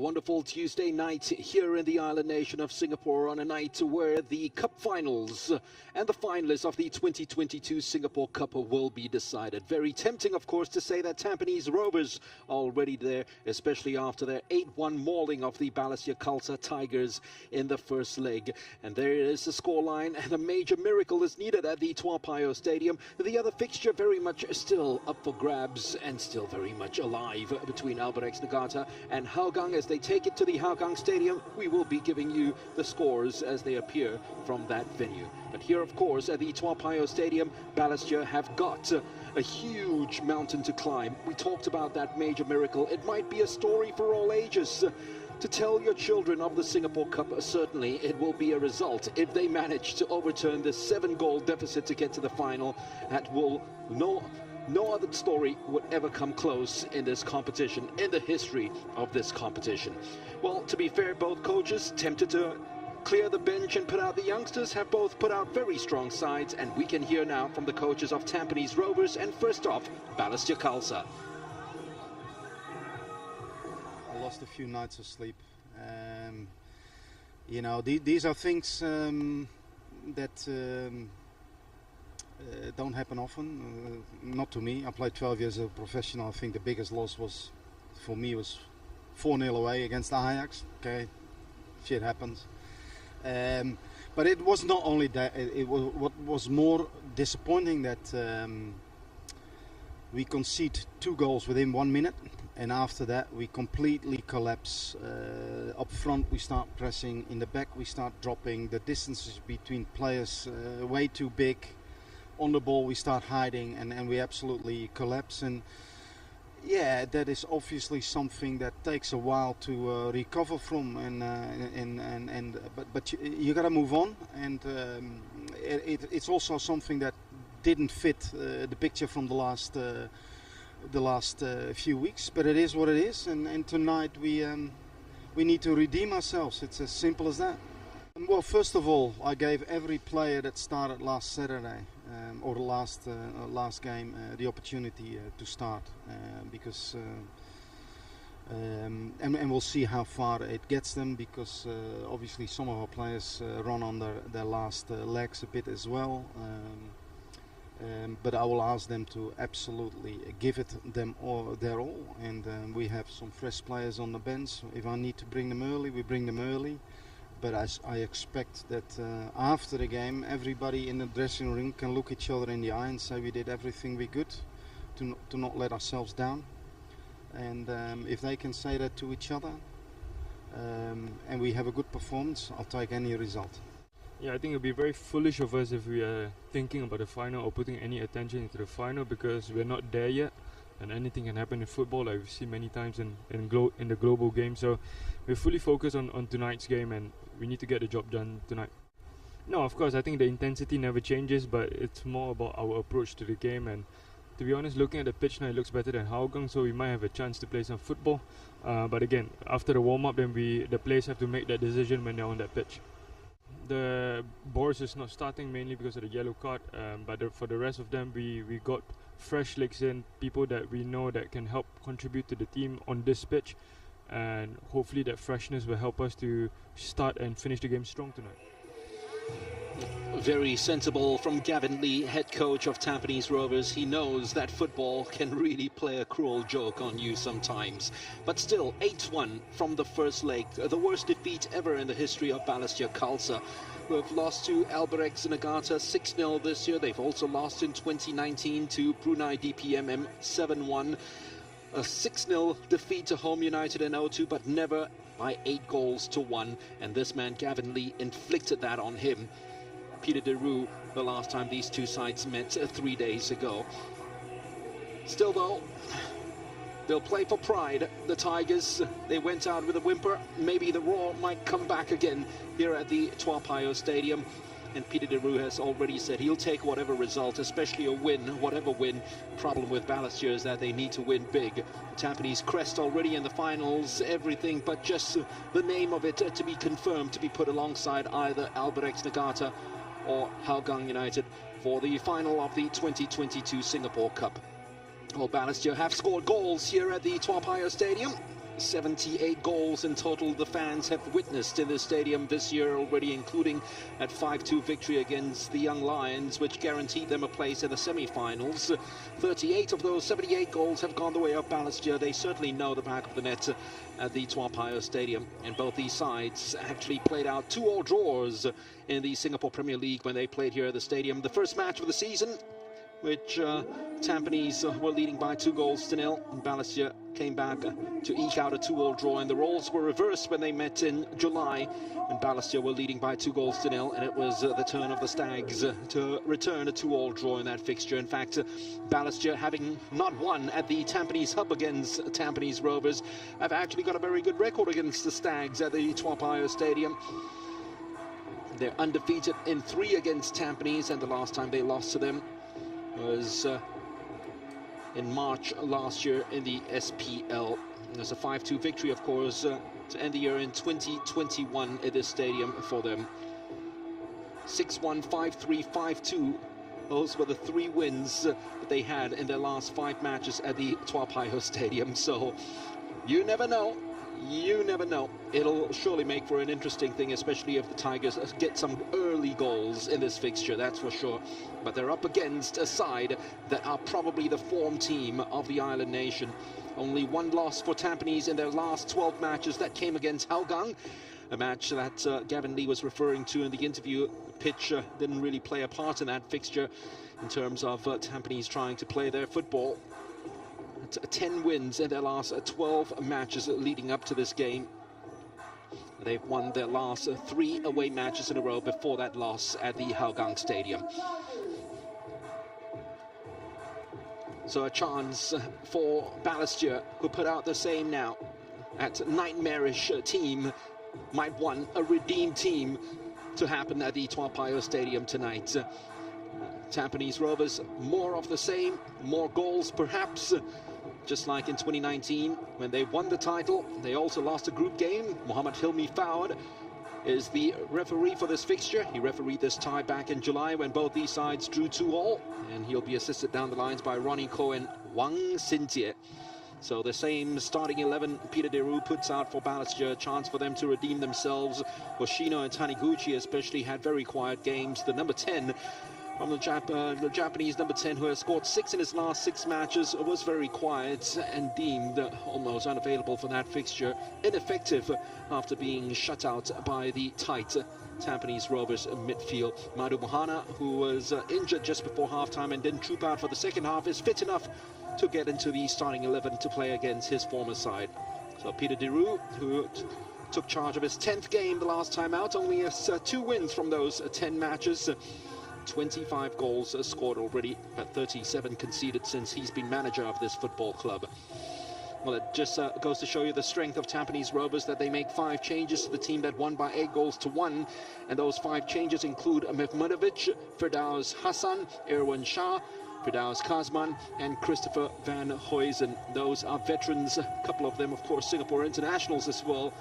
wonderful Tuesday night here in the island nation of Singapore, on a night where the Cup finals and the finalists of the 2022 Singapore Cup will be decided. Very tempting, of course, to say that Tampines Rovers are already there, especially after their 8-1 mauling of the Balestier Khalsa Tigers in the first leg. And there is the scoreline, and a major miracle is needed at the Payoh Stadium. The other fixture very much still up for grabs and still very much alive between Albirex Negata and Hougang. As they take it to the Hougang Stadium, we will be giving you the scores as they appear from that venue. But here, of course, at the Payoh Stadium, Balestier have got a huge mountain to climb. We talked about that major miracle. It might be a story for all ages. To tell your children of the Singapore Cup, certainly it will be a result if they manage to overturn this 7-goal deficit to get to the final. That will no other story would ever come close in this competition, in the history of this competition. Well, to be fair, both coaches tempted to clear the bench and put out the youngsters have both put out very strong sides, and we can hear now from the coaches of Tampines Rovers, and first off, Balestier Khalsa. I lost a few nights of sleep. You know, these are things that don't happen often. Not to me. I played 12 years as a professional. I think the biggest loss was, for me, was 4-0 away against Ajax. Okay, shit happens. But it was not only that. It was what was more disappointing that we concede 2 goals within 1 minute, and after that we completely collapse. Up front we start pressing, in the back we start dropping. The distances between players way too big. On the ball we start hiding, and we absolutely collapse. And yeah, that is obviously something that takes a while to recover from, but you gotta move on, and it's also something that didn't fit the picture from the last few weeks, but it is what it is, and tonight we need to redeem ourselves. It's as simple as that. Well, first of all, I gave every player that started last Saturday or the last game the opportunity to start, because and we'll see how far it gets them, because obviously some of our players run on their last legs a bit as well. But I will ask them to absolutely give it them their all, and we have some fresh players on the bench. If I need to bring them early, we bring them early. But I expect that after the game, everybody in the dressing room can look each other in the eye and say we did everything we could to not let ourselves down. And if they can say that to each other, and we have a good performance, I'll take any result. Yeah, I think it would be very foolish of us if we are thinking about the final or putting any attention into the final, because we're not there yet, and anything can happen in football, like we've seen many times in the global game. So we're fully focused on tonight's game, and we need to get the job done tonight. No, of course, I think the intensity never changes, but it's more about our approach to the game. And to be honest, looking at the pitch now, it looks better than Hougang, so we might have a chance to play some football. But again, after the warm-up, then the players have to make that decision when they're on that pitch. The Boris is not starting mainly because of the yellow card, but for the rest of them, we got fresh legs in, people that we know that can help contribute to the team on this pitch, and hopefully that freshness will help us to start and finish the game strong tonight. Very sensible from Gavin Lee, head coach of Tampines Rovers. He knows that football can really play a cruel joke on you sometimes. But still, 8-1 from the first leg, the worst defeat ever in the history of Balestier Khalsa, who have lost to Albirex Negata 6-0 this year. They've also lost in 2019 to Brunei DPMM 7-1. A 6-0 defeat to Home United in 0-2, but never by 8-1. And this man, Gavin Lee, inflicted that on him. Peter de Roo, the last time these two sides met 3 days ago. Still though, they'll play for pride. The Tigers, they went out with a whimper. Maybe the roar might come back again here at the Payoh Stadium. And Peter de Roo has already said he'll take whatever result, especially a win, whatever win. Problem with Balestier is that they need to win big. Tampines crest already in the finals, everything but just the name of it to be confirmed, to be put alongside either Albirex Negata or Hougang United for the final of the 2022 Singapore Cup. Well, Balestier have scored goals here at the Payoh Stadium. 78 goals in total the fans have witnessed in the stadium this year already, including that 5-2 victory against the Young Lions, which guaranteed them a place in the semi-finals. 38 of those 78 goals have gone the way of Balestier. They certainly know the back of the net at the Payoh Stadium, and both these sides actually played out 2-2 draws in the Singapore Premier League when they played here at the stadium. The first match of the season, which Tampines were leading by 2-0, and Balestier came back to eke out a 2-2 draw, and the roles were reversed when they met in July, when Balestier were leading by 2-0, and it was the turn of the Stags to return a 2-2 draw in that fixture. In fact, Balestier, having not won at the Tampines hub against Tampines Rovers, have actually got a very good record against the Stags at the Payoh Stadium. They're undefeated in 3 against Tampines, and the last time they lost to them was in March last year in the SPL. There's a 5-2 victory, of course, to end the year in 2021 at this stadium for them. 6-1, 5-3, 5-2. Those were the 3 wins that they had in their last 5 matches at the Payoh Stadium. So you never know. You never know. It'll surely make for an interesting thing, especially if the Tigers get some early goals in this fixture, that's for sure. But they're up against a side that are probably the form team of the island nation. Only 1 loss for Tampines in their last 12 matches. That came against Hougang, a match that Gavin Lee was referring to in the interview. Pitch didn't really play a part in that fixture in terms of Tampines trying to play their football. 10 wins in their last 12 matches leading up to this game. They've won their last 3 away matches in a row before that loss at the Hougang Stadium. So a chance for Balestier, who put out the same now. That nightmarish team might want a redeemed team to happen at the Payoh Stadium tonight. Tampines Rovers, more of the same, more goals perhaps. Just like in 2019, when they won the title, they also lost a group game. Mohamed Hilmi Fawad is the referee for this fixture. He refereed this tie back in July when both these sides drew 2-2, and he'll be assisted down the lines by Ronnie Koh and Wang Xinjie. So the same starting 11 Peter Deru puts out for Balestier, a chance for them to redeem themselves. Hoshino and Taniguchi especially had very quiet games. The number 10 from the Japanese number 10, who has scored 6 in his last 6 matches, was very quiet and deemed almost unavailable for that fixture. Ineffective after being shut out by the tight Tampines Rovers midfield. Madu Mohana, who was injured just before halftime and didn't troop out for the second half, is fit enough to get into the starting 11 to play against his former side. So Peter Deru, who took charge of his 10th game the last time out, only has 2 wins from those 10 matches. 25 goals scored already, but 37 conceded since he's been manager of this football club. Well, it just goes to show you the strength of Tampines Rovers, that they make 5 changes to the team that won by 8-1, and those 5 changes include Mehmudovic, Firdaus Hassan, Erwin Shah, Firdaus Kazman and Christopher Van Huysen. Those are veterans, a couple of them of course Singapore internationals as well,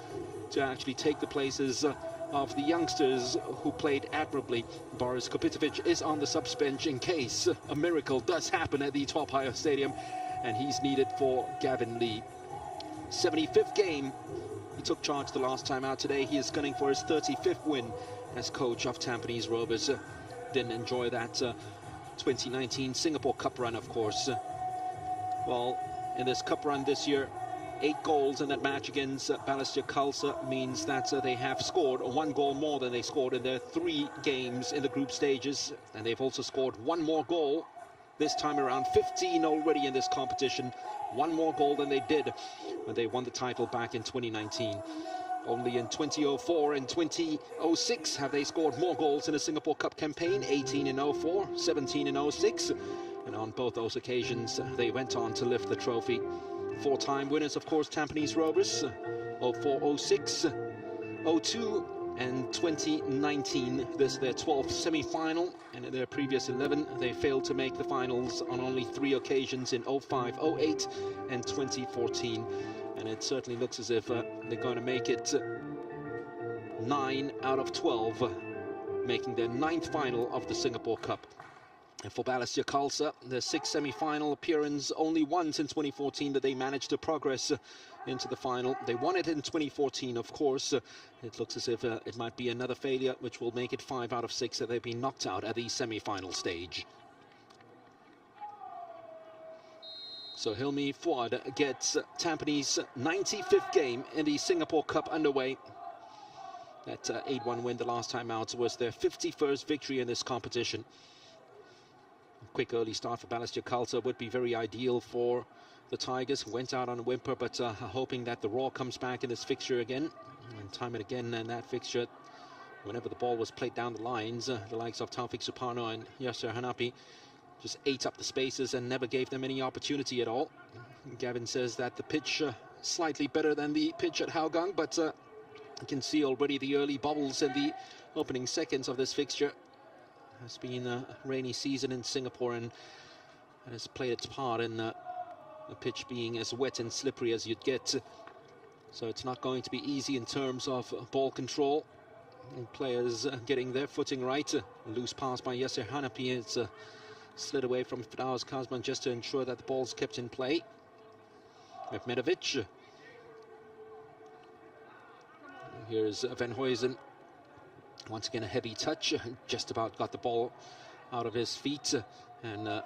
to actually take the places of the youngsters who played admirably. Boris Kopitovic is on the subs bench in case a miracle does happen at the Payoh Stadium, and he's needed for Gavin Lee. 75th game. He took charge the last time out. Today he is gunning for his 35th win as coach of Tampines Rovers. Didn't enjoy that 2019 Singapore Cup run, of course. Well, in this Cup run this year, 8 goals in that match against Balestier Khalsa means that they have scored 1 goal more than they scored in their 3 games in the group stages, and they've also scored 1 more goal this time around. 15 already in this competition, 1 more goal than they did when they won the title back in 2019. Only in 2004 and 2006 have they scored more goals in a Singapore Cup campaign. 18 in 04, 17 in 06, and on both those occasions they went on to lift the trophy. 4-time winners, of course, Tampines Rovers, 04, 06, 02 and 2019. This is their 12th semi-final, and in their previous 11 they failed to make the finals on only 3 occasions in 05, 08 and 2014. And it certainly looks as if they're going to make it 9 out of 12, making their 9th final of the Singapore Cup. And for Balestier Khalsa, the sixth semi-final appearance, only one since 2014 that they managed to progress into the final. They won it in 2014, of course. It looks as if it might be another failure, which will make it 5 out of 6 that they've been knocked out at the semi-final stage. So Hilmi Fuad gets Tampines' 95th game in the Singapore Cup underway. That 8-1 win the last time out was their 51st victory in this competition. A quick early start for Balestier Khalsa would be very ideal for the Tigers. Went out on a whimper, but hoping that the Raw comes back in this fixture again. And time and again in that fixture, whenever the ball was played down the lines, the likes of Taufik Suparno and Yasser Hanapi just ate up the spaces and never gave them any opportunity at all. Gavin says that the pitch slightly better than the pitch at Hougang, but you can see already the early bubbles in the opening seconds of this fixture. It's been a rainy season in Singapore, and has played its part in the pitch being as wet and slippery as you'd get. So it's not going to be easy in terms of ball control and players getting their footing right. A loose pass by Yasser Hanapi. It's slid away from Fidaus Kazman just to ensure that the ball's kept in play. Mehmedovic. Here's Van Huysen. Once again, a heavy touch. Just about got the ball out of his feet. And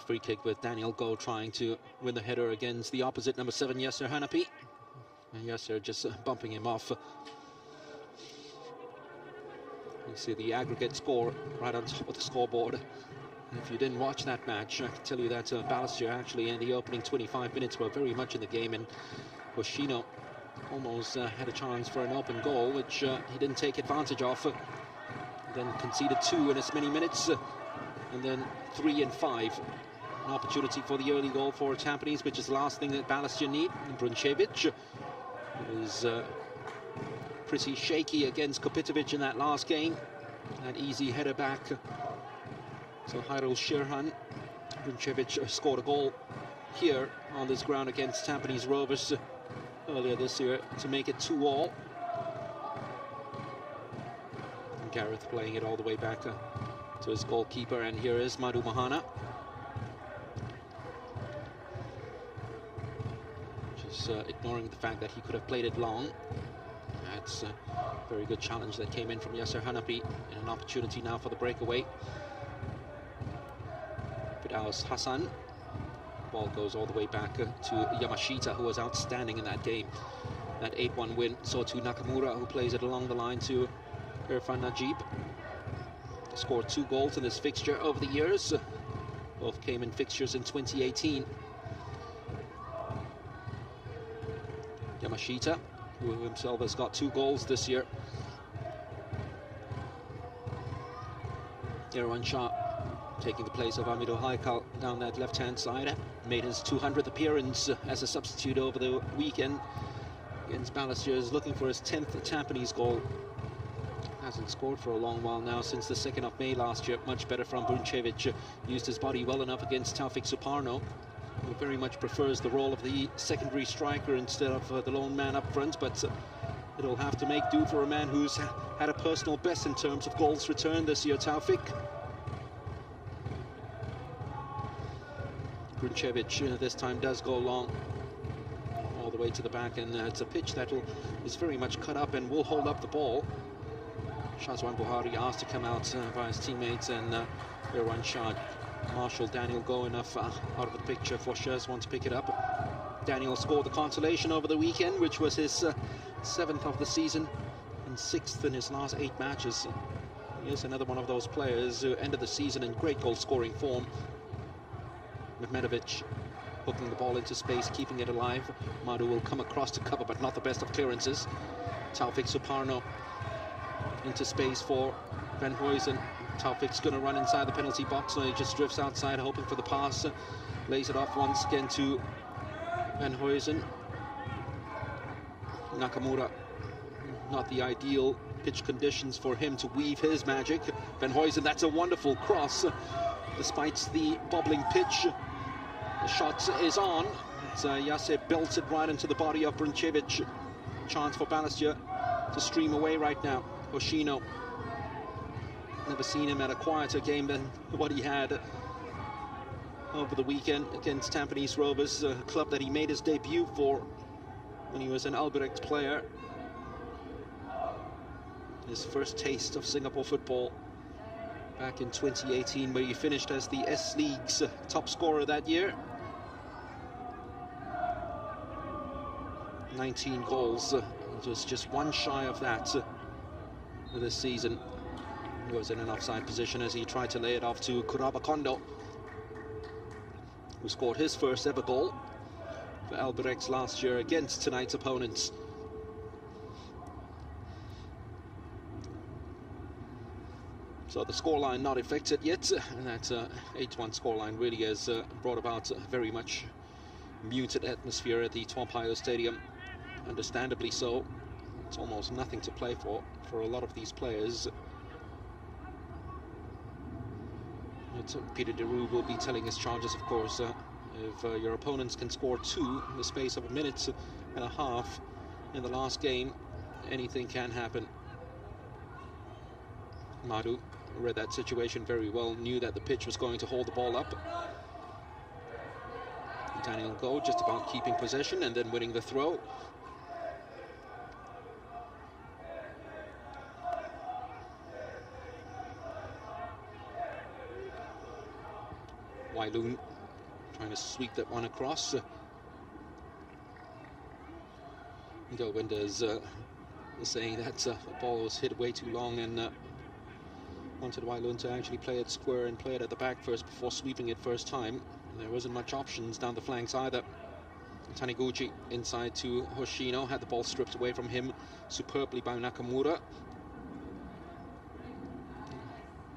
free kick with Daniel Goh trying to win the header against the opposite, number 7, Yasser Hanapi. And Yasser just bumping him off. You see the aggregate score right on top of the scoreboard. And if you didn't watch that match, I can tell you that Balestier actually in the opening 25 minutes were very much in the game, and Hoshino almost had a chance for an open goal, which he didn't take advantage of. Then conceded 2 in as many minutes, and then 3 and 5. An opportunity for the early goal for Tampines, which is the last thing that Balestier need. Bruncevic was pretty shaky against Kopitovic in that last game. That easy header back. So Hairul Shirhan, Bruncevic scored a goal here on this ground against Tampines Rovers earlier this year to make it 2-2. Gareth playing it all the way back to his goalkeeper, and here is Madhu Mahana, just ignoring the fact that he could have played it long. That's a very good challenge that came in from Yasser Hanapi, and an opportunity now for the breakaway. Fidaus Hassan. Ball goes all the way back to Yamashita, who was outstanding in that game. That 8-1 win saw to Nakamura, who plays it along the line to Irfan Najib. Scored 2 goals in this fixture over the years. Both came in fixtures in 2018. Yamashita, who himself has got 2 goals this year. Irwan Shah taking the place of Amido Haikal down that left-hand side. Made his 200th appearance as a substitute over the weekend against Balestier. Is looking for his 10th Tampines goal. Hasn't scored for a long while now, since the 2nd of May last year. Much better from Bruncevic. Used his body well enough against Taufik Suparno, who very much prefers the role of the secondary striker instead of the lone man up front, but it'll have to make do for a man who's had a personal best in terms of goals returned this year, Taufik. Bruncevic this time does go long all the way to the back, and it's a pitch that is very much cut up and will hold up the ball. Shazwan Buhari asked to come out by his teammates, and Irwan Shah marshaled Daniel Goh enough out of the picture for Shazwan to pick it up. Daniel scored the consolation over the weekend, which was his 7th of the season and 6th in his last 8 matches. He is another one of those players who ended the season in great goal-scoring form. Mehmedovic hooking the ball into space, keeping it alive. Madhu will come across to cover, but not the best of clearances. Taufik Suparno into space for Van Huysen. Taufik's going to run inside the penalty box, and he just drifts outside, hoping for the pass. Lays it off once again to Van Huysen. Nakamura, not the ideal pitch conditions for him to weave his magic. Van Huysen, that's a wonderful cross. Despite the bubbling pitch, the shot is on. Yasser belts it right into the body of Bruncevic. Chance for Balestier to stream away right now. Hoshino, never seen him at a quieter game than what he had over the weekend against Tampines Rovers, a club that he made his debut for when he was an Albrecht player. His first taste of Singapore football back in 2018, where he finished as the S-League's top scorer that year. 19 goals, just one shy of that this season. He was in an offside position as he tried to lay it off to Kurabakondo, who scored his first ever goal for Albrecht last year against tonight's opponents. So the scoreline not affected yet, and that 8-1 scoreline really has brought about a very much muted atmosphere at the Payoh Stadium. Understandably so. It's almost nothing to play for a lot of these players. Peter Deroux will be telling his charges, of course, if your opponents can score 2 in the space of a minute and a half in the last game, anything can happen. Madu read that situation very well, knew that the pitch was going to hold the ball up. Daniel Go just about keeping possession and then winning the throw. Wailun trying to sweep that one across. Windows saying that the ball was hit way too long and wanted Wailun to actually play it square and play it at the back first before sweeping it first time. There wasn't much options down the flanks either. Taniguchi inside to Hoshino, had the ball stripped away from him superbly by Nakamura.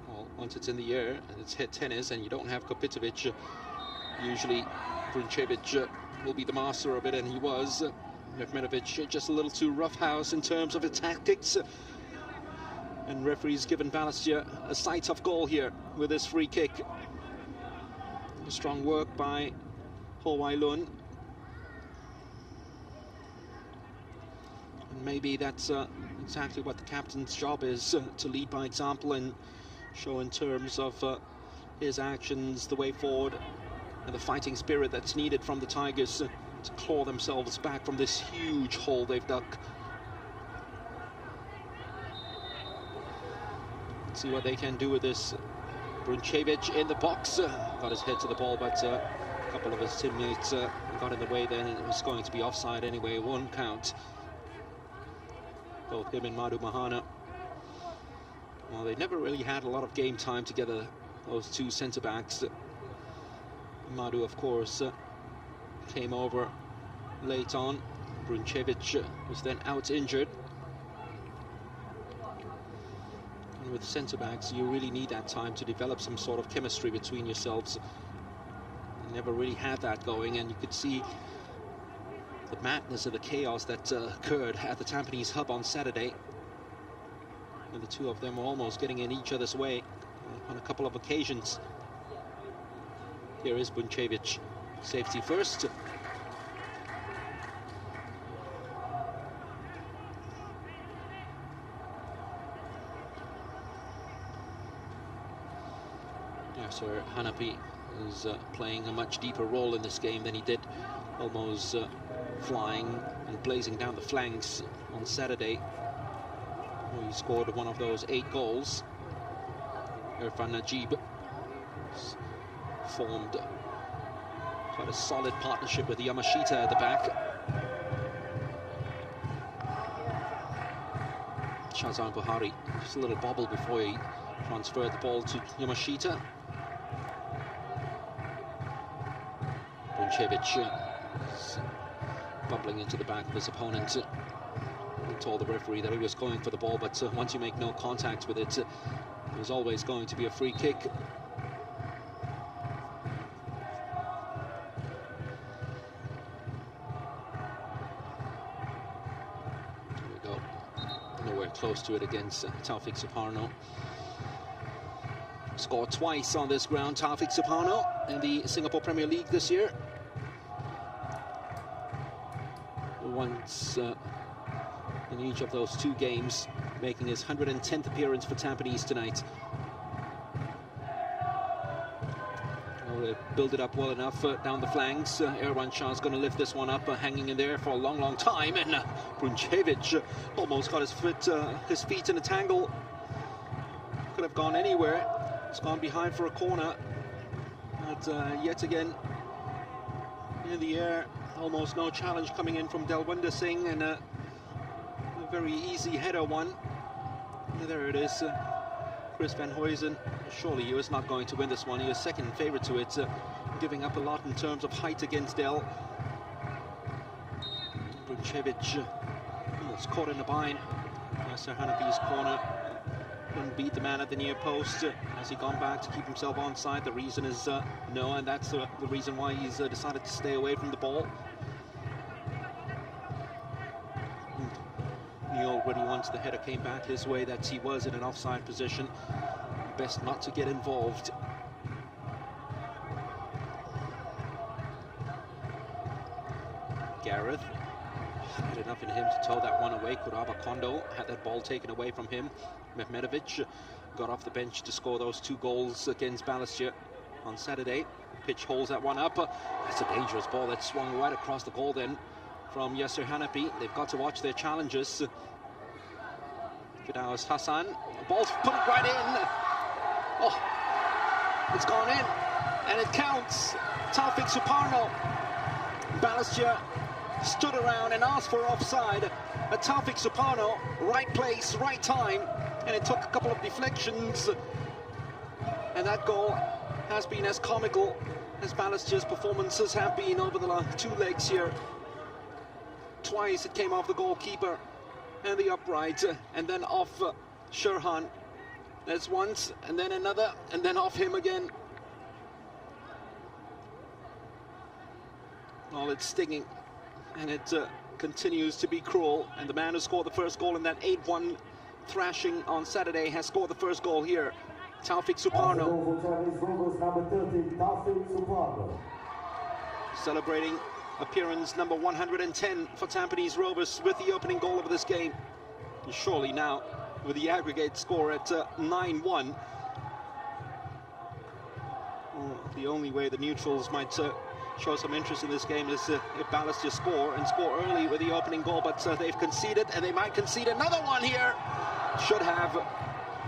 Well, once it's in the air and it's hit tennis and you don't have Kopitovic, usually Bruncevic will be the master of it, and he was. Mehmedovic just a little too roughhouse in terms of his tactics. And referee's given Balestier a sight of goal here with this free kick. Strong work by Ho Wailun. And maybe that's exactly what the captain's job is, to lead by example and show in terms of his actions the way forward and the fighting spirit that's needed from the Tigers to claw themselves back from this huge hole they've dug. Let's see what they can do with this. Bruncevic in the box, got his head to the ball, but a couple of his teammates got in the way then. It was going to be offside anyway, 1 count. Both him and Madu Mahana. Well, they never really had a lot of game time together, those two centre-backs. Madu, of course, came over late on. Bruncevic was then out injured. And with centre-backs, you really need that time to develop some sort of chemistry between yourselves. You never really had that going, and you could see the madness of the chaos that occurred at the Tampines hub on Saturday. And the two of them were almost getting in each other's way on a couple of occasions. Here is Bruncevic. Safety first. Sir Hanapi is playing a much deeper role in this game than he did, almost flying and blazing down the flanks on Saturday. He scored one of those 8 goals. Irfan Najib formed quite a solid partnership with Yamashita at the back. Shazan Buhari, just a little bobble before he transferred the ball to Yamashita. Bruncevic bubbling into the back of his opponent. He told the referee that he was going for the ball, but once you make no contact with it, there's always going to be a free kick. Here we go. Nowhere close to it against Taufik Suparno. Scored twice on this ground, Taufik Suparno, in the Singapore Premier League this year. Once in each of those 2 games, making his 110th appearance for Tampines tonight. Well, build it up well enough down the flanks. Erwan Shah's going to lift this one up, hanging in there for a long, long time. And Bruncevic almost got his feet in a tangle. Could have gone anywhere. It's gone behind for a corner. But yet again, in the air, almost no challenge coming in from Delwinder Singh, and a very easy header one. And there it is. Chris Van Huysen, surely he was not going to win this one. He was second favourite to it, giving up a lot in terms of height against Del. Bruncevic almost caught in a bind. Yasser Hanafi's corner. Couldn't beat the man at the near post. Has he gone back to keep himself onside? The reason is no, and that's the reason why he's decided to stay away from the ball. He already, once the header came back his way, that he was in an offside position. Best not to get involved. Gareth had enough in him to tow that one away. Kuraba Kondo had that ball taken away from him. Mehmedovic got off the bench to score those 2 goals against Balestier on Saturday. Pitch holds that one up. That's a dangerous ball that swung right across the goal then from Yasser Hanafi. They've got to watch their challenges. Fidaus Hassan, the ball's put it right in. Oh, it's gone in, and it counts. Taufik Suparno. Balestier stood around and asked for offside. But Taufik Suparno, right place, right time, and it took a couple of deflections. And that goal has been as comical as Balestier's performances have been over the last 2 legs here. Twice it came off the goalkeeper and the upright, and then off Sherhan. That's once, and then another, and then off him again. Well, it's stinging, and it continues to be cruel. And the man who scored the first goal in that 8-1 thrashing on Saturday has scored the first goal here. Taufik Suparno. Celebrating appearance number 110 for Tampines Rovers with the opening goal of this game. And surely now, with the aggregate score at 9-1, the only way the neutrals might show some interest in this game is if Balestier score early with the opening goal, but they've conceded, and they might concede another one here. Should have.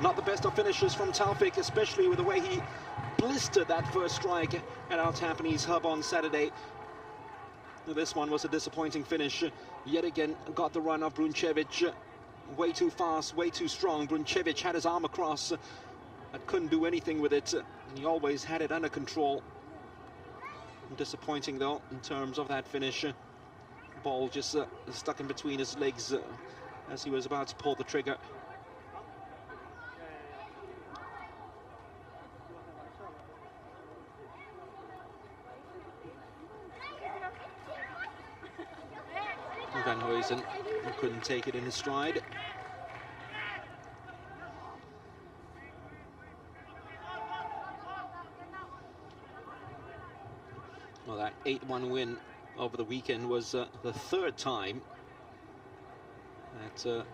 Not the best of finishes from Taufik, especially with the way he blistered that first strike at our Tampines hub on Saturday. This one was a disappointing finish. Yet again, got the run of Bruncevic. Way too fast, way too strong. Bruncevic had his arm across, but couldn't do anything with it. He always had it under control. Disappointing though in terms of that finish. Ball just stuck in between his legs as he was about to pull the trigger. Van Huysen couldn't take it in his stride. Well, that 8-1 win over the weekend was the 3rd time that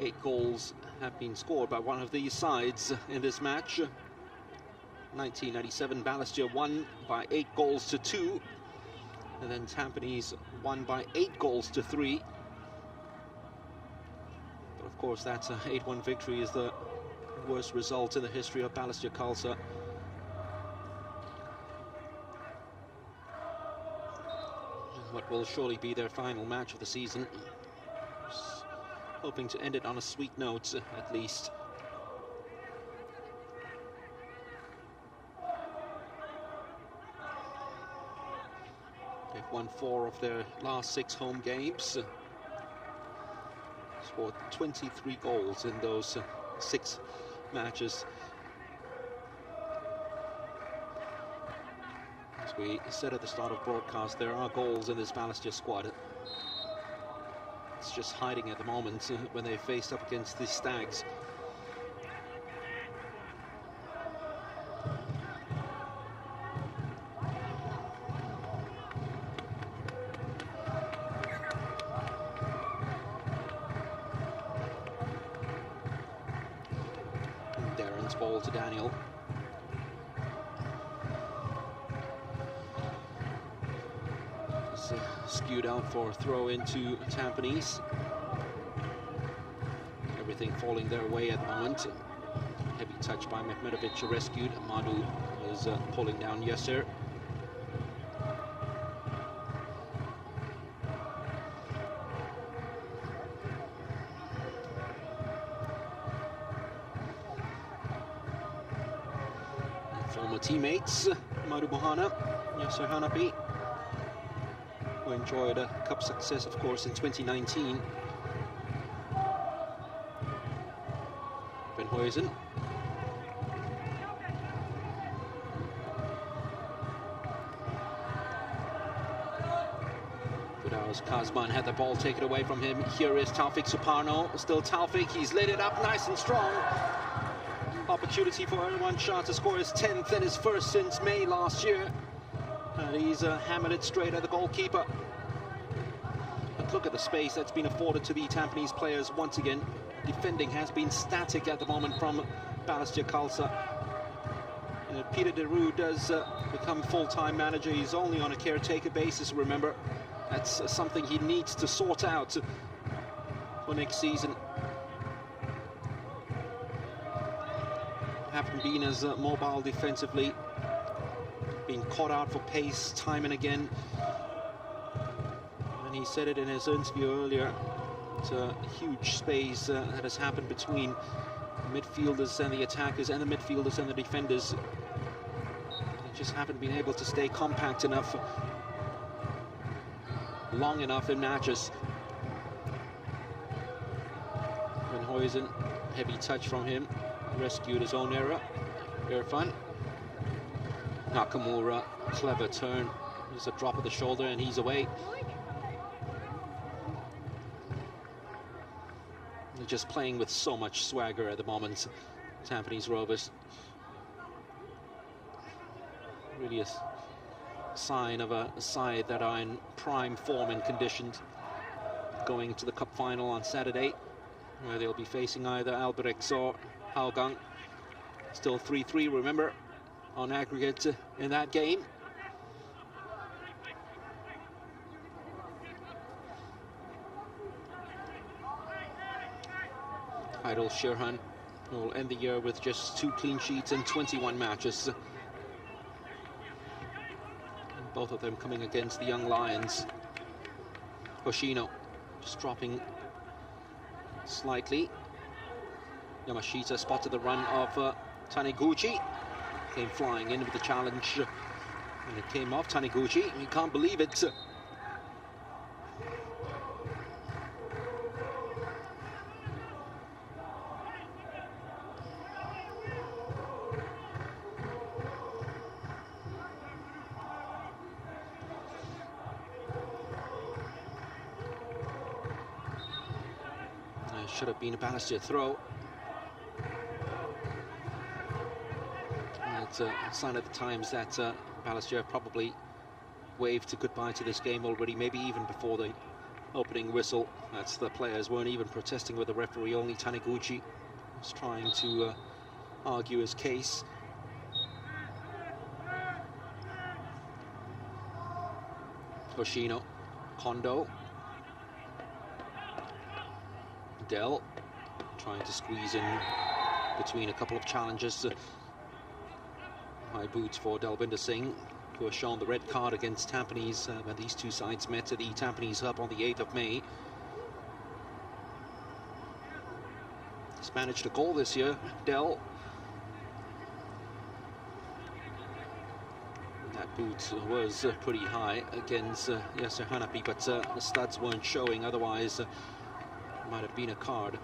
8 goals have been scored by one of these sides in this match. 1997, Balestier won by 8 goals to 2. And then Tampines won by 8 goals to 3. But of course, that 8-1 victory is the worst result in the history of Balestier Khalsa. What will surely be their final match of the season. Hoping to end it on a sweet note, at least. They've won 4 of their last 6 home games. Scored 23 goals in those 6 matches. As we said at the start of broadcast, there are goals in this Balestier squad. It's just hiding at the moment when they faced up against the Stags. Darren's ball to Daniel. It's skewed out for a throw into Tampines. Everything falling their way at the moment. Heavy touch by Mehmedovic, rescued. Madu is pulling down Yasser. Former teammates, Madu Mohana, Yasser Hanapi, who enjoyed a cup success, of course, in 2019. Benhuizen. Kazman had the ball taken away from him. Here is Taufik Suparno. Still Taufik. He's lit it up nice and strong. Opportunity for Erwan Shah to score his 10th and his first since May last year. And he's hammered it straight at the goalkeeper. But look at the space that's been afforded to the Tampines players once again. Defending has been static at the moment from Balestier Khalsa. And Peter de Roo does become full-time manager. He's only on a caretaker basis, remember. That's something he needs to sort out for next season. Haven't been as mobile defensively. Been caught out for pace time and again. And he said it in his interview earlier. It's a huge space that has happened between the midfielders and the attackers, and the midfielders and the defenders. They just haven't been able to stay compact enough, long enough in matches. Benhuizen, heavy touch from him, rescued his own error. Irfan. Nakamura, clever turn. There's a drop of the shoulder and he's away. They're just playing with so much swagger at the moment, Tampines Rovers. Really a sign of a side that are in prime form and conditioned, going to the cup final on Saturday, where they'll be facing either Albirex or Hougang. Still 3-3, remember, on aggregate in that game. Idol Shirhan will end the year with just 2 clean sheets in 21 matches. Both of them coming against the Young Lions. Hoshino just dropping slightly. Yamashita spotted the run of Taniguchi. Came flying in with the challenge. And it came off Taniguchi. You can't believe it. Should have been a Balestier throw. It's a sign of the times that Balestier probably waved goodbye to this game already, maybe even before the opening whistle. That's the players weren't even protesting with the referee, only Taniguchi was trying to argue his case. Hoshino, Kondo. Dell trying to squeeze in between a couple of challenges. High boots for Dalbinder Singh, who has shown the red card against Tampines when these two sides met at the Tampines Hub on the 8th of May. He's managed a goal this year, Dell. That boot was pretty high against Yasser Hanapi, but the studs weren't showing, otherwise might have been a card.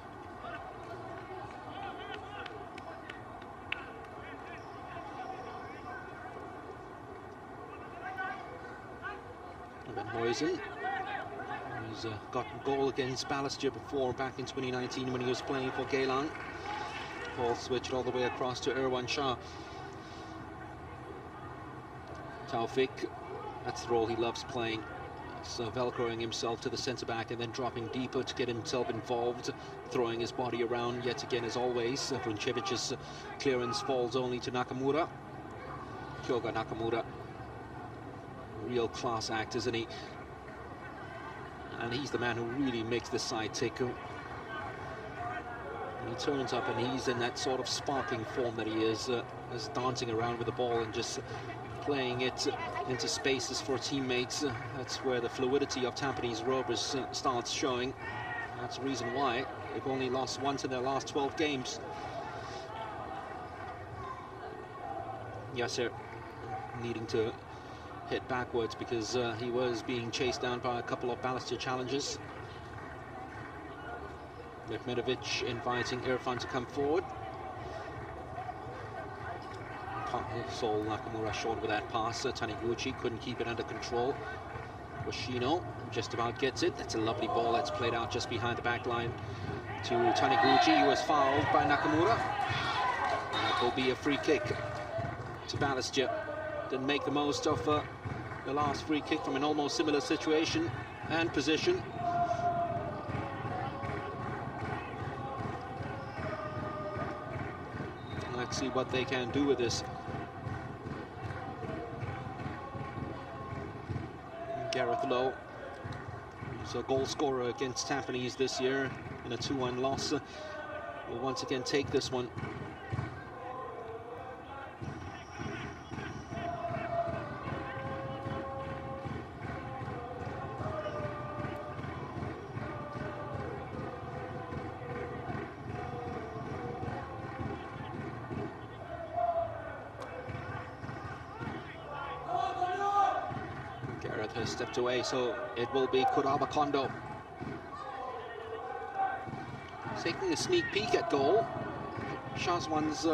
Benhuizen, who's gotten a goal against Balestier before, back in 2019 when he was playing for Geylang. Ball switched all the way across to Erwan Shah. Taufik, that's the role he loves playing. So velcroing himself to the centre-back and then dropping deeper to get himself involved, throwing his body around yet again as always. Vruncevic's clearance falls only to Nakamura. Kyoga Nakamura, real class act, isn't he? And he's the man who really makes the side tick. He turns up and he's in that sort of sparking form that he is dancing around with the ball and just playing it into spaces for teammates. That's where the fluidity of Tampines Rovers starts showing. That's the reason why they've only lost once in their last 12 games. Yasser needing to hit backwards because he was being chased down by a couple of Balestier challenges. Mehmedovic inviting Irfan to come forward. Sol Nakamura short with that pass. Taniguchi couldn't keep it under control. Yoshino just about gets it. That's a lovely ball that's played out just behind the back line to Taniguchi, who was fouled by Nakamura. And that will be a free kick to Balestier. Didn't make the most of the last free kick from an almost similar situation and position. Let's see what they can do with this. Gareth Lowe, who's a goal scorer against Tampines this year in a 2-1 loss, will once again take this one. Has stepped away, so it will be Kuraba Kondo taking a sneak peek at goal. Shazwan's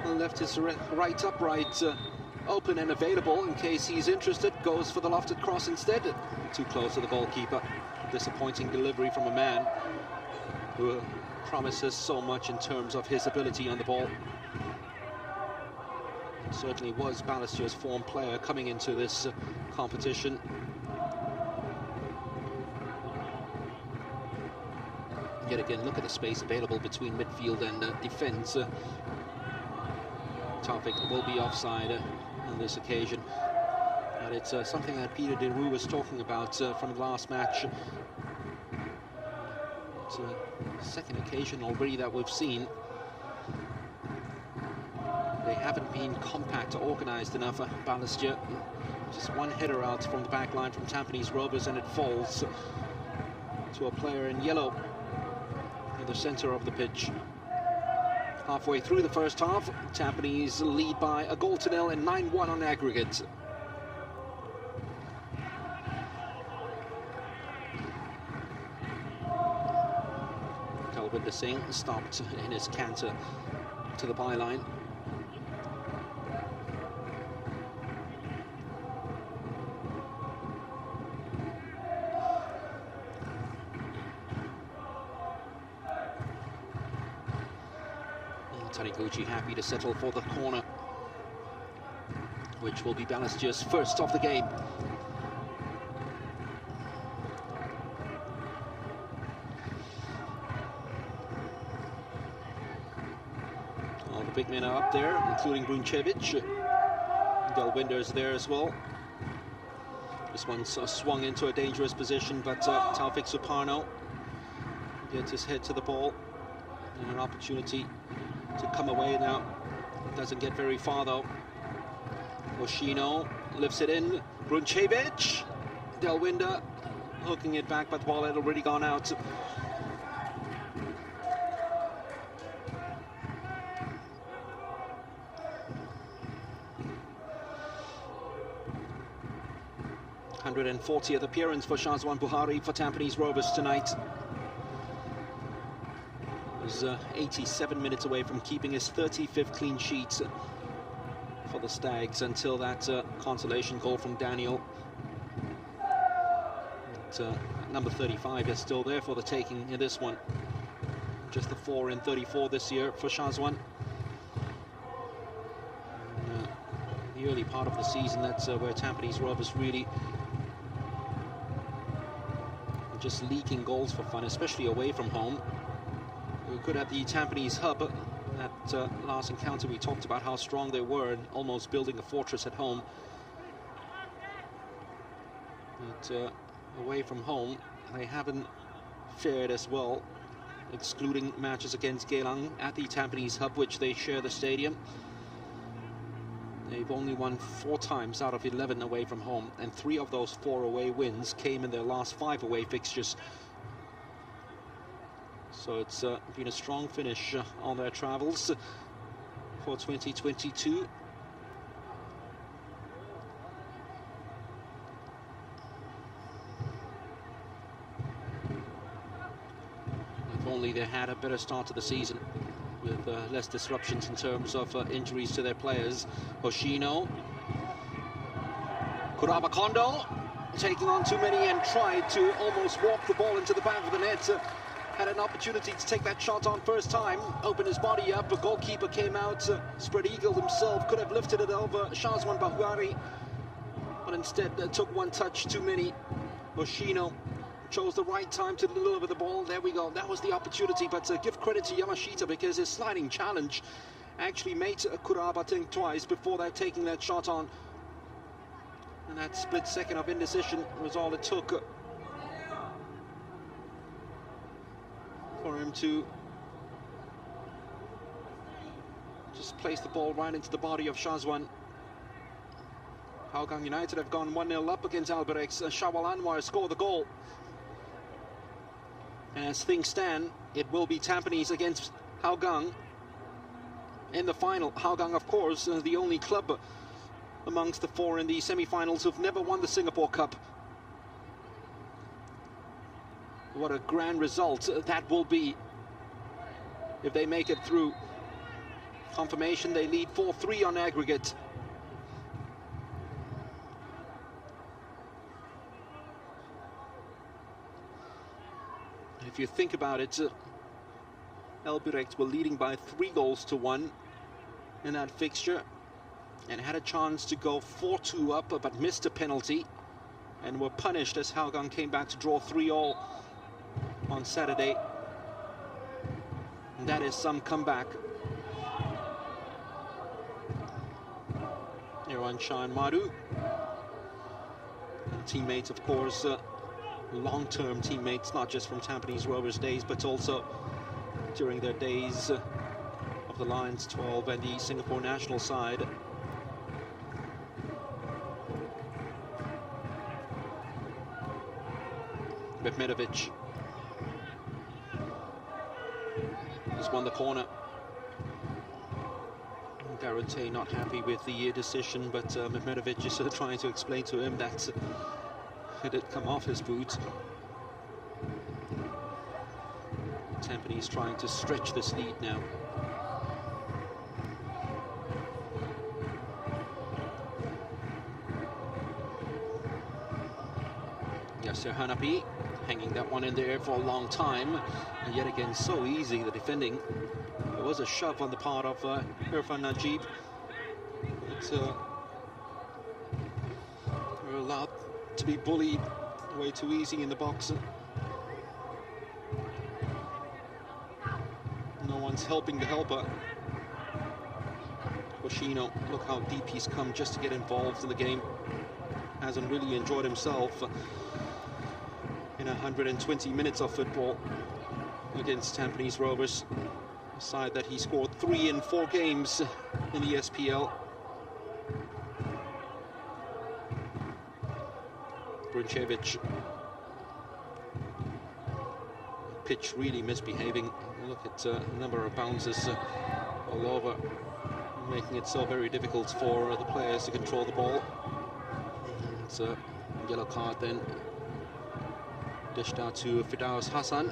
left his right upright open and available in case he's interested. Goes for the lofted cross instead. Too close to the goalkeeper. Disappointing delivery from a man who promises so much in terms of his ability on the ball. Certainly was Balestier's form player coming into this competition. Yet again, look at the space available between midfield and defence. Taufik will be offside on this occasion. But it's something that Peter de Roo was talking about from the last match. It's a second occasion already that we've seen. They haven't been compact or organised enough. Balestier, just one header out from the back line from Tampines Rovers, and it falls to a player in yellow in the centre of the pitch. Halfway through the first half, Tampines lead by a 1-0 and 9-1 on aggregate. Kalwinder Singh stopped in his canter to the byline. Taniguchi happy to settle for the corner, which will be Balestier's first of the game. All the big men are up there, including Bruncevic. Delwinder is there as well. This one's swung into a dangerous position, but Taufik Suparno gets his head to the ball. And an opportunity to come away now. Doesn't get very far though. Yoshino lifts it in. Bruncevic. Delwinder hooking it back, but the ball had already gone out. th appearance for Shazwan Buhari for Tampines Rovers tonight. Was 87 minutes away from keeping his 35th clean sheet for the Stags until that consolation goal from Daniel. But, number 35 is still there for the taking in this one. Just the 4 in 34 this year for Shazwan. The early part of the season, that's where Tampines Rovers really just leaking goals for fun, especially away from home. We could have the Tampines hub. At last encounter we talked about how strong they were and almost building a fortress at home. But away from home, they haven't fared as well, excluding matches against Geylang at the Tampines hub, which they share the stadium. They've only won 4 times out of 11 away from home, and 3 of those 4 away wins came in their last 5 away fixtures. So it's been a strong finish on their travels for 2022. If only they had a better start to the season, with less disruptions in terms of injuries to their players. Hoshino, Kuraba Kondo, taking on too many and tried to almost walk the ball into the back of the net. Had an opportunity to take that shot on first time, open his body up, a goalkeeper came out, spread eagle himself, could have lifted it over Shazwan Bahuari, but instead took one touch too many. Hoshino chose the right time to deliver the ball. There we go, that was the opportunity, but give credit to Yamashita, because his sliding challenge actually made Kuraba think twice before they're taking that shot on. And that split second of indecision was all it took for him to just place the ball right into the body of Shazwan. Hougang United have gone 1-0 up against Albirex. Shawal Anwar scored the goal. And as things stand, it will be Tampines against Hougang in the final. Hougang, of course, the only club amongst the 4 in the semi-finals who've never won the Singapore Cup. What a grand result that will be if they make it through. Confirmation, they lead 4-3 on aggregate. If you think about it, Albirex were leading by 3-1 in that fixture and had a chance to go 4-2 up, but missed a penalty and were punished as Hougang came back to draw 3-3 on Saturday. And that is some comeback. Irwan Shah and Madu, teammates, of course, long-term teammates, not just from Tampines Rovers days, but also during their days of the Lions 12 and the Singapore national side. Mehmedovic has won the corner. Garante not happy with the decision, but Mehmedovic is trying to explain to him that it had come off his boot. Tampines trying to stretch this lead now. Yasser Hanapi hanging that one in the air for a long time, and yet again so easy, the defending. There was a shove on the part of Irfan Najib, but we're allowed to be bullied way too easy in the box. No one's helping the helper. Hoshino, look how deep he's come just to get involved in the game. Hasn't really enjoyed himself in 120 minutes of football against Tampines Rovers, a side that he scored 3 in 4 games in the SPL. Bruncevic, pitch really misbehaving. Look at the number of bounces all over, making it so very difficult for the players to control the ball. It's a yellow card then dished out to Firdaus Hassan.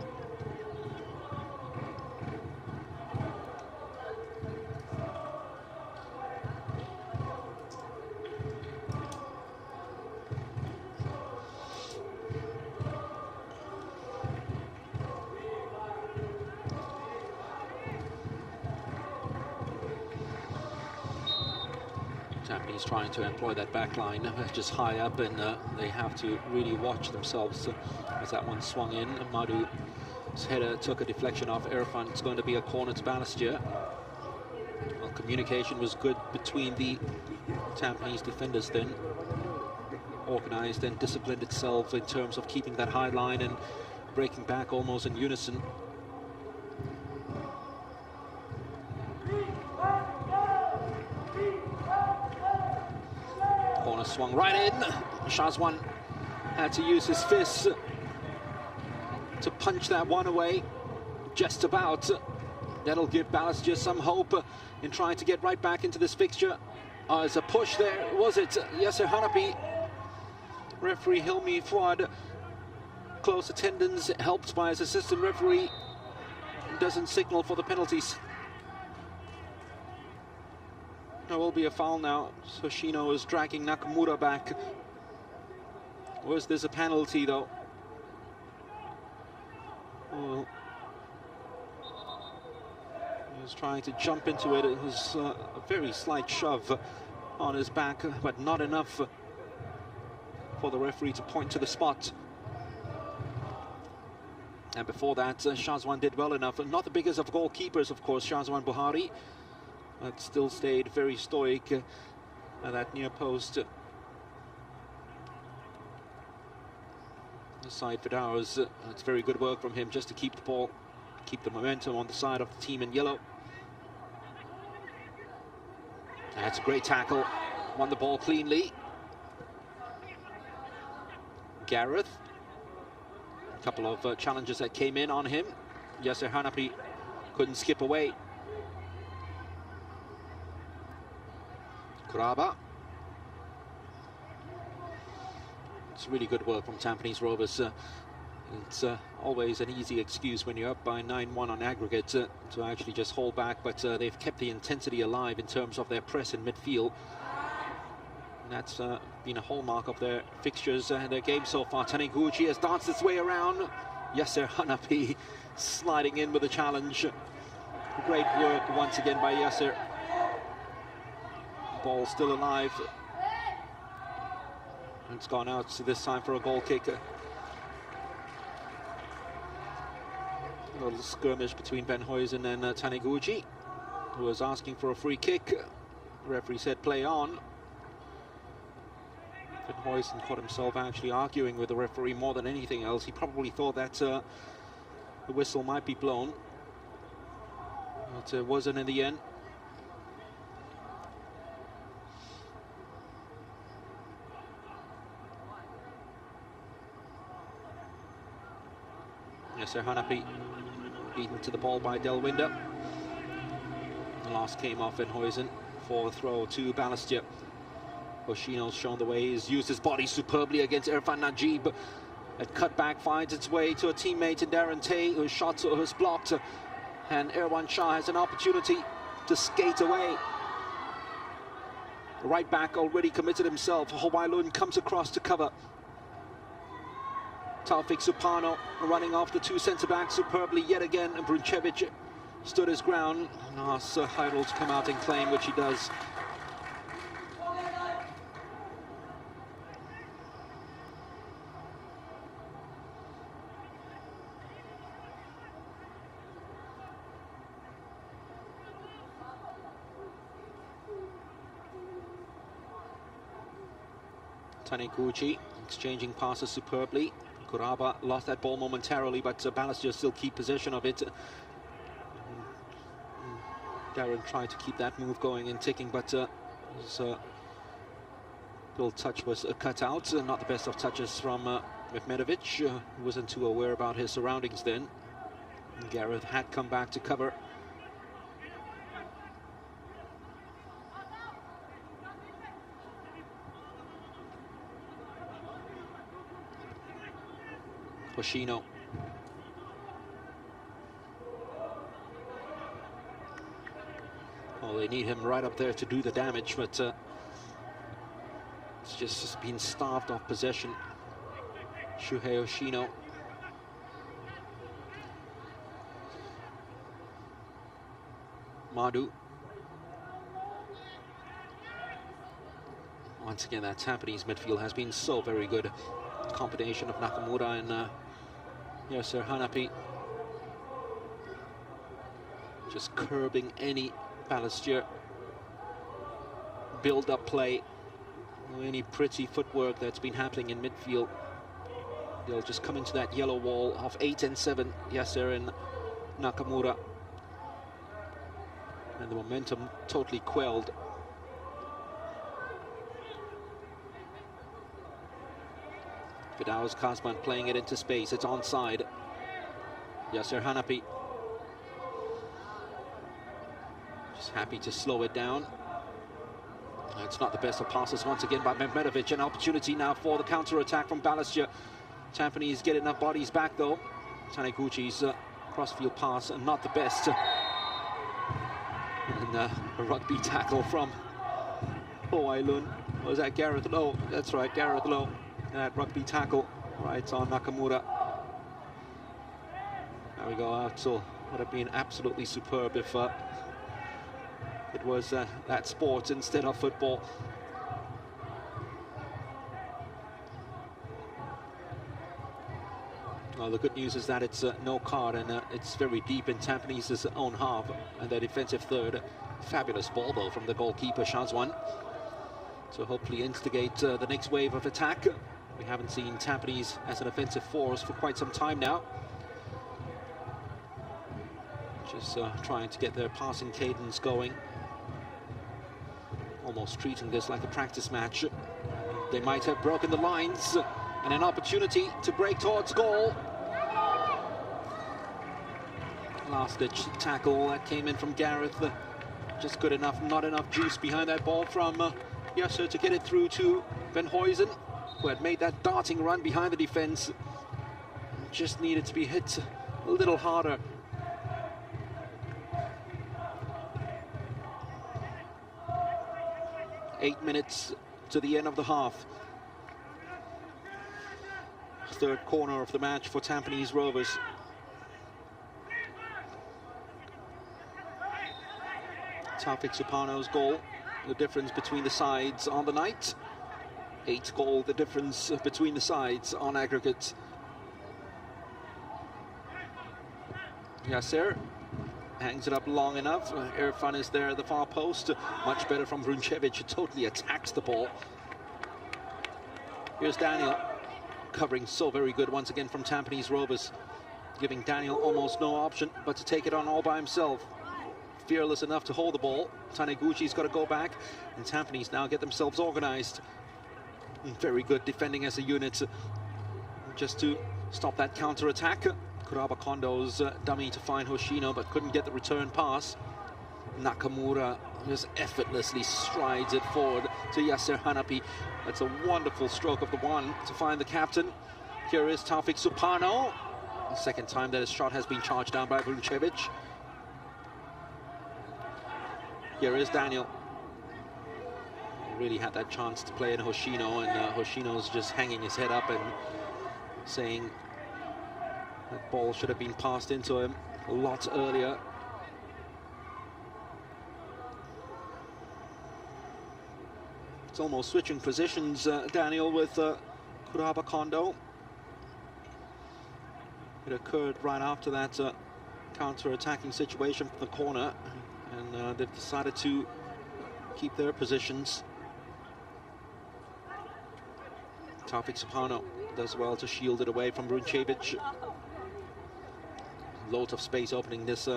Tampines trying to employ that back line just high up, and they have to really watch themselves as that one swung in. Madu's header took a deflection off Irfan. It's going to be a corner to Balestier. Well, communication was good between the Tampines defenders then. organized and disciplined itself in terms of keeping that high line and breaking back almost in unison. Corner swung right in. Shazwan had to use his fists to punch that one away. Just about. That'll give Balestier some hope in trying to get right back into this fixture. There's a push there. Was it Yasser Hanapi? Referee Hilmi Fuad, close attendance, helped by his assistant referee, doesn't signal for the penalties. There will be a foul now. Hoshino is dragging Nakamura back. Was this a penalty though? Oh. He was trying to jump into it. It was a very slight shove on his back, but not enough for the referee to point to the spot. And before that, Shazwan did well enough. Not the biggest of goalkeepers, of course, Shazwan Buhari, but still stayed very stoic at that near post. The side Fidau's, it's very good work from him just to keep the ball, keep the momentum on the side of the team in yellow. That's a great tackle. Won the ball cleanly. Gareth. A couple of challenges that came in on him. Yasser Hanapi couldn't skip away. Kuraba. It's really good work from Tampines Rovers. It's always an easy excuse when you're up by 9-1 on aggregate to actually just hold back, but they've kept the intensity alive in terms of their press in midfield. And that's been a hallmark of their fixtures and their game so far. Taniguchi has danced its way around. Yasser Hanapi sliding in with a challenge. Great work once again by Yasser. Ball still alive. It's gone out this time for a goal kick. A little skirmish between Ben Huizen and Taniguchi, who was asking for a free kick. The referee said play on. Ben Huizen caught himself actually arguing with the referee more than anything else. He probably thought that the whistle might be blown, but it wasn't in the end. Yasser Hanapi beaten to the ball by Delwinder. The last came off in Huizen for a throw to Balestier. Hoshino's shown the way. He's used his body superbly against Irfan Najib. That cutback finds its way to a teammate in Darren Tay, whose shot was blocked. And Erwan Shah has an opportunity to skate away. The right back already committed himself. Howailun comes across to cover. Taufik Supano running off the two centre-backs superbly yet again, and Bruncevic stood his ground and asked Heidel to come out and claim, which he does. Taniguchi exchanging passes superbly. Kuraba lost that ball momentarily, but Balestier still keep possession of it. Darren tried to keep that move going and ticking, but his little touch was cut out. Not the best of touches from Mehmedovic, who wasn't too aware about his surroundings then. Gareth had come back to cover. Hoshino. Well, they need him right up there to do the damage, but it's just been starved of possession. Shuhei Hoshino. Madu. Once again, that Tampines midfield has been so very good. Combination of Nakamura and Yasser Hanapi, just curbing any Balestier build-up play. Any pretty footwork that's been happening in midfield. They'll just come into that yellow wall of 8 and 7, Yasser and Nakamura. And the momentum totally quelled. Fidaus Kazman playing it into space. It's onside. Yasser Hanapi just happy to slow it down. It's not the best of passes once again by Mehmedovic. An opportunity now for the counter-attack from Balestier. Tampines get enough bodies back though. Taniguchi's crossfield pass, not the best. And a rugby tackle from Ailun. Was that Gareth Lowe? That's right, Gareth Lowe. That rugby tackle right on Nakamura. There we go. Axel would have been absolutely superb if it was that sport instead of football. Well, the good news is that it's no card, and it's very deep in Tampines' own half, and their defensive third. Fabulous ball though from the goalkeeper Shazwan to hopefully instigate the next wave of attack. We haven't seen Tampines as an offensive force for quite some time now. Just trying to get their passing cadence going. Almost treating this like a practice match. They might have broken the lines, and an opportunity to break towards goal. Last-ditch tackle that came in from Gareth. Just good enough, not enough juice behind that ball from Yasser to get it through to Van Huysen, who had made that darting run behind the defense. Just needed to be hit a little harder. Eight minutes to the end of the half. Third corner of the match for Tampines Rovers. Taufik Supano's goal, the difference between the sides on the night. 8 goal, the difference between the sides on aggregate. Yasser hangs it up long enough. Irfan is there at the far post. Much better from Vruncevic, who totally attacks the ball. Here's Daniel, covering so very good once again from Tampines Rovers, giving Daniel almost no option but to take it on all by himself. Fearless enough to hold the ball. Taniguchi's got to go back, and Tampines now get themselves organized. Very good defending as a unit, just to stop that counter-attack. Kuraba Kondo's dummy to find Hoshino, but couldn't get the return pass. Nakamura just effortlessly strides it forward to Yasser Hanapi. That's a wonderful stroke of the one to find the captain. Here is Taufik Supano. The second time that his shot has been charged down by Vruncevic. Here is Daniel. Really had that chance to play in Hoshino, and Hoshino's just hanging his head up and saying that ball should have been passed into him a lot earlier. It's almost switching positions, Daniel, with Kuraba Kondo. It occurred right after that counter-attacking situation from the corner, and they've decided to keep their positions. Taufik Supano does well to shield it away from Vruncevic. Loads of space opening this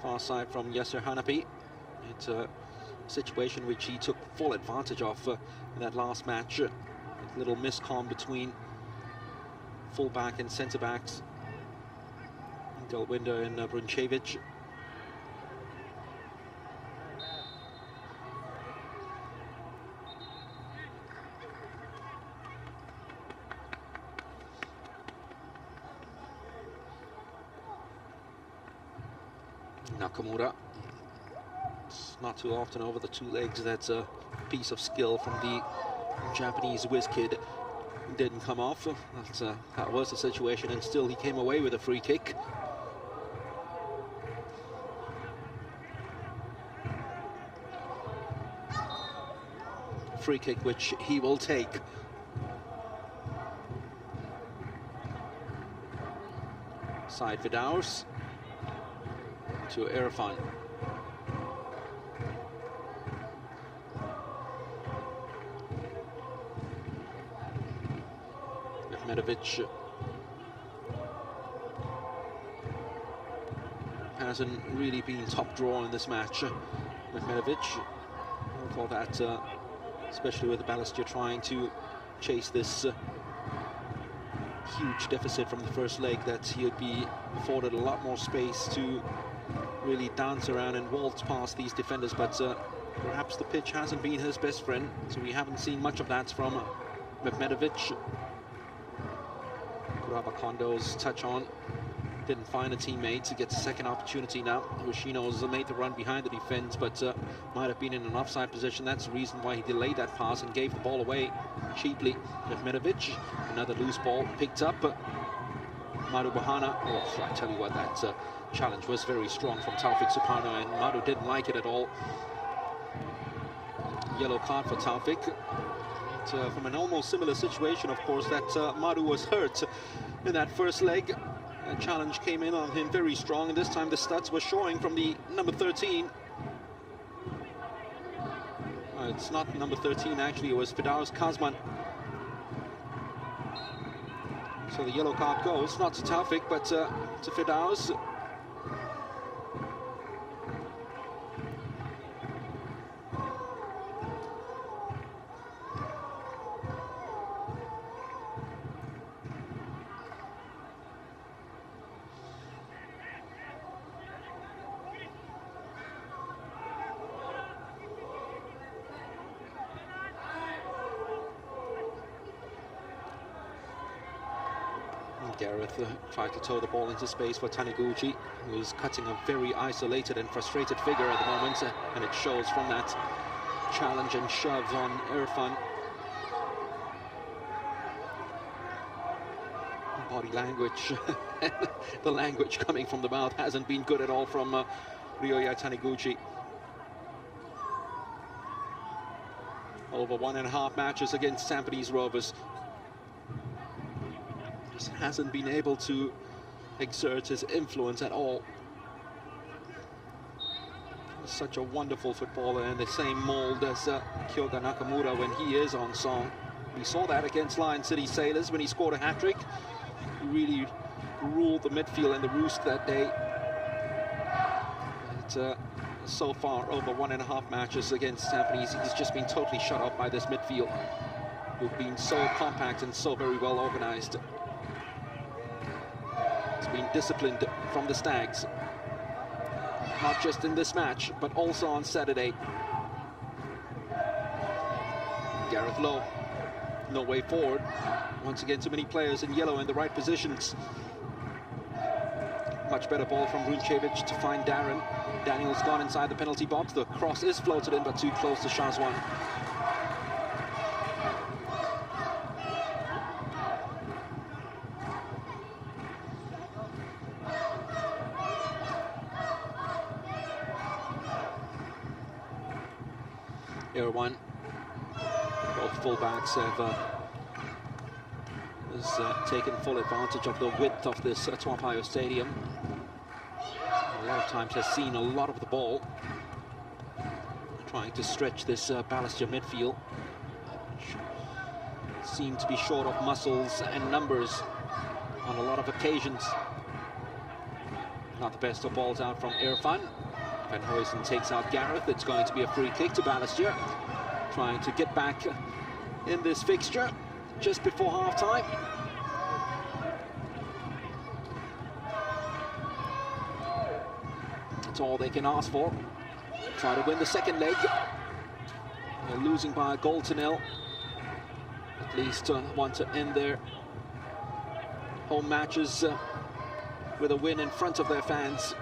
far side from Yasser Hanapi. It's a situation which he took full advantage of in that last match. A little miscom between fullback and centre-backs. Delwinder and Vruncevic. Nakamura. It's not too often over the two legs. That's a piece of skill from the Japanese whiz kid. Didn't come off. That was the situation, and still he came away with a free kick. Free kick which he will take. Side Fidaus to Irfan. Mehmetovic hasn't really been top draw in this match. Mehmetovic, I thought that, especially with Balestier trying to chase this huge deficit from the first leg, that he'd be afforded a lot more space to really dance around and waltz past these defenders, but perhaps the pitch hasn't been his best friend, so we haven't seen much of that from Mehmetovic. Kurabakondo's touch on, didn't find a teammate to get a second opportunity now. Hoshino's made the run behind the defense, but might have been in an offside position. That's the reason why he delayed that pass and gave the ball away cheaply. Mehmetovic, another loose ball picked up. Madu Bahana, oh, I tell you what, that challenge was very strong from Taufik Suparno, and Madu didn't like it at all. Yellow card for Taufik. From an almost similar situation, of course, that Madu was hurt in that first leg. A challenge came in on him very strong, and this time the studs were showing from the number 13. It's not number 13, actually, it was Firdaus Kazman. So the yellow card goes, not to Taufik, but to Firdaus. Gareth tried to toe the ball into space for Taniguchi, who is cutting a very isolated and frustrated figure at the moment, and it shows from that challenge and shove on Irfan. Body language, the language coming from the mouth hasn't been good at all from Ryoya Taniguchi. Over 1.5 matches against Tampines Rovers. Hasn't been able to exert his influence at all. Such a wonderful footballer, and the same mold as Kyoga Nakamura when he is on song. We saw that against Lion City Sailors when he scored a hat-trick. He really ruled the midfield and the roost that day. But, so far, over 1.5 matches against Tampines, he's just been totally shut off by this midfield, who've been so compact and so very well organized. Been disciplined from the Stags, not just in this match but also on Saturday. Gareth Lowe, no way forward. Once again, too many players in yellow in the right positions. Much better ball from Runcevic to find Darren. Daniel's gone inside the penalty box. The cross is floated in, but too close to Shazwan. One. Both fullbacks have taken full advantage of the width of this Payoh stadium. A lot of times has seen a lot of the ball, trying to stretch this Balestier midfield. Seem to be short of muscles and numbers on a lot of occasions. Not the best of balls out from Irfan. Van Huysen takes out Gareth. It's going to be a free kick to Balestier, trying to get back in this fixture just before half-time. That's all they can ask for. Try to win the second leg. They're losing by a goal to nil. At least want to end their home matches with a win in front of their fans.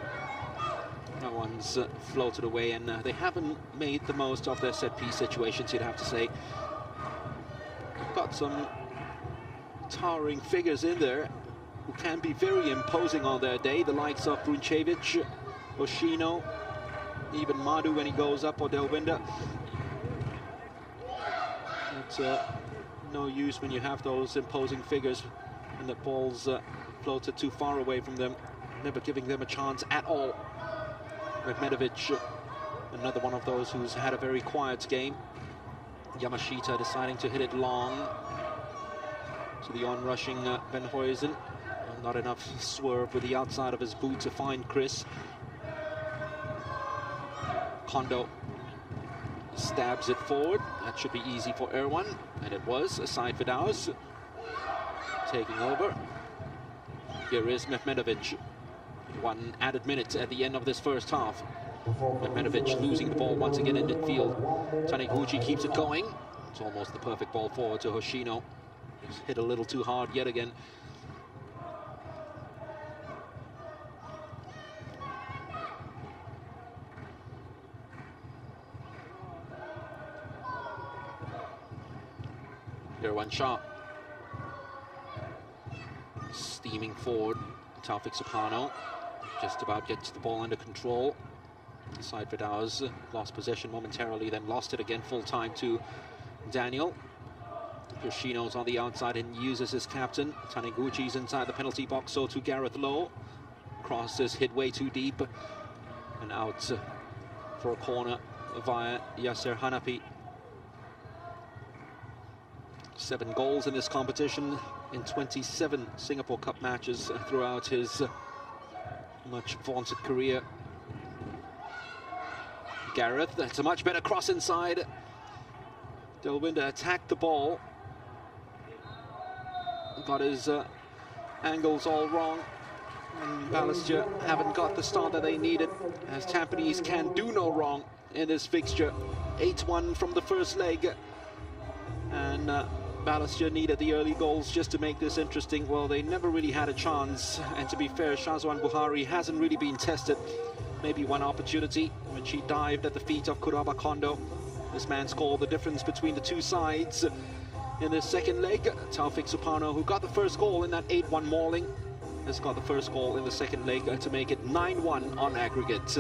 No one's floated away, and they haven't made the most of their set-piece situations, you'd have to say. Got some towering figures in there who can be very imposing on their day, the likes of Runcevic, Oshino, even Madu when he goes up, or Delwinder. It's no use when you have those imposing figures and the ball's floated too far away from them, never giving them a chance at all. Mehmetovic, another one of those who's had a very quiet game. Yamashita deciding to hit it long. to the on-rushing Ben Huysen. Not enough swerve with the outside of his boot to find Chris. Kondo stabs it forward. That should be easy for Erwan, and it was. Aside Fidaus taking over. Here is Mehmedovic. 1 added minute at the end of this first half. Mehmedovic losing the ball once again in midfield. Taniguchi keeps it going. It's almost the perfect ball forward to Hoshino. He's hit a little too hard yet again. Erwan Shah steaming forward. Taufik Sukarno just about gets the ball under control. Side Fidaus lost possession momentarily, then lost it again full time to Daniel. Yoshino's on the outside and uses his captain. Taniguchi's inside the penalty box, so to Gareth Lowe. Crosses hit way too deep and out for a corner via Yasser Hanapi. 7 goals in this competition in 27 Singapore Cup matches throughout his much vaunted career. Gareth, that's a much better cross inside. Delwinder attacked the ball. Got his angles all wrong. And Balestier haven't got the start that they needed, as Tampines can do no wrong in this fixture. 8-1 from the first leg. And Balestier needed the early goals just to make this interesting. Well, they never really had a chance. And to be fair, Shazwan Buhari hasn't really been tested. Maybe one opportunity when she dived at the feet of Kuraba Kondo. This man scored the difference between the two sides in the second leg. Taufik Sukarno, who got the first goal in that 8-1 mauling, has got the first goal in the second leg to make it 9-1 on aggregate.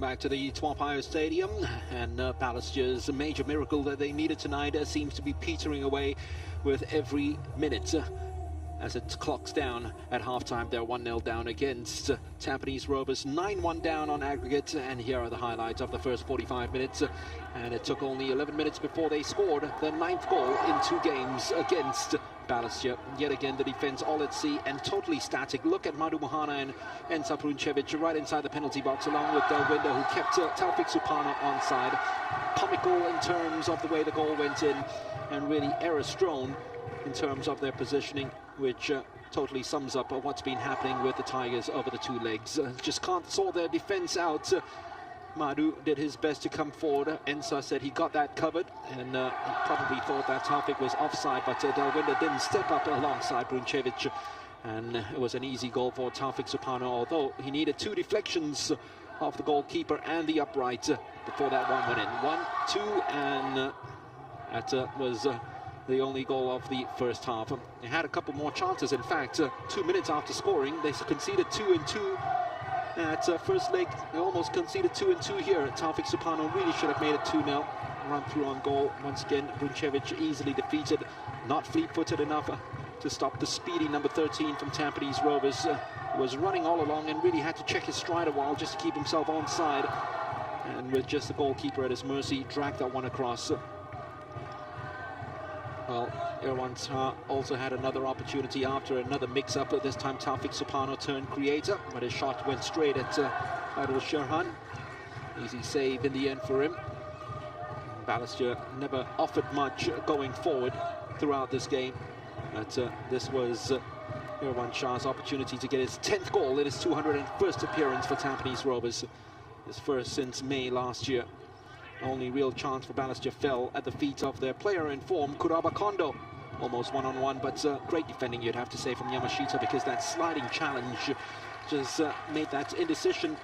back to the Payoh Stadium, and Balestier's major miracle that they needed tonight seems to be petering away with every minute. As it clocks down at halftime, they're 1-0 down against Tampines Rovers, 9-1 down on aggregate, and here are the highlights of the first 45 minutes. And it took only 11 minutes before they scored their 9th goal in 2 games against Balestier. Yet again, the defense all at sea and totally static. Look at Madu Mohana and Ensa Pruncevic right inside the penalty box, along with Delwinder, who kept Taufik Supano onside. Comical in terms of the way the goal went in, and really error-strewn in terms of their positioning, which totally sums up what's been happening with the Tigers over the 2 legs. Just can't sort their defense out. Madu did his best to come forward. Ensa said he got that covered, and he probably thought that Taufik was offside, but Delwinder didn't step up alongside Pruncevic, and it was an easy goal for Taufik Supano, although he needed 2 deflections of the goalkeeper and the upright before that one went in. 1-2, and that was the only goal of the first half. They had a couple more chances. In fact, 2 minutes after scoring, they conceded 2 and 2. At first leg, they almost conceded 2 and 2 here. Taufik Supano really should have made it 2-0. Run through on goal. Once again, Pruncevic easily defeated. Not fleet-footed enough to stop the speedy number 13 from Tampines Rovers. Was running all along and really had to check his stride a while just to keep himself onside. And with just the goalkeeper at his mercy, dragged that one across. Well, Irwan Shah also had another opportunity after another mix-up. This time Taufik Supano turned creator, but his shot went straight at Adil Sherhan. Easy save in the end for him. Balestier never offered much going forward throughout this game. But this was Irwan Shah's opportunity to get his 10th goal in his 201st appearance for Tampines Rovers. His first since May last year. Only real chance for Balestier fell at the feet of their player in form, Kuraba Kondo. Almost one-on-one, but great defending, you'd have to say, from Yamashita, because that sliding challenge just made that indecision.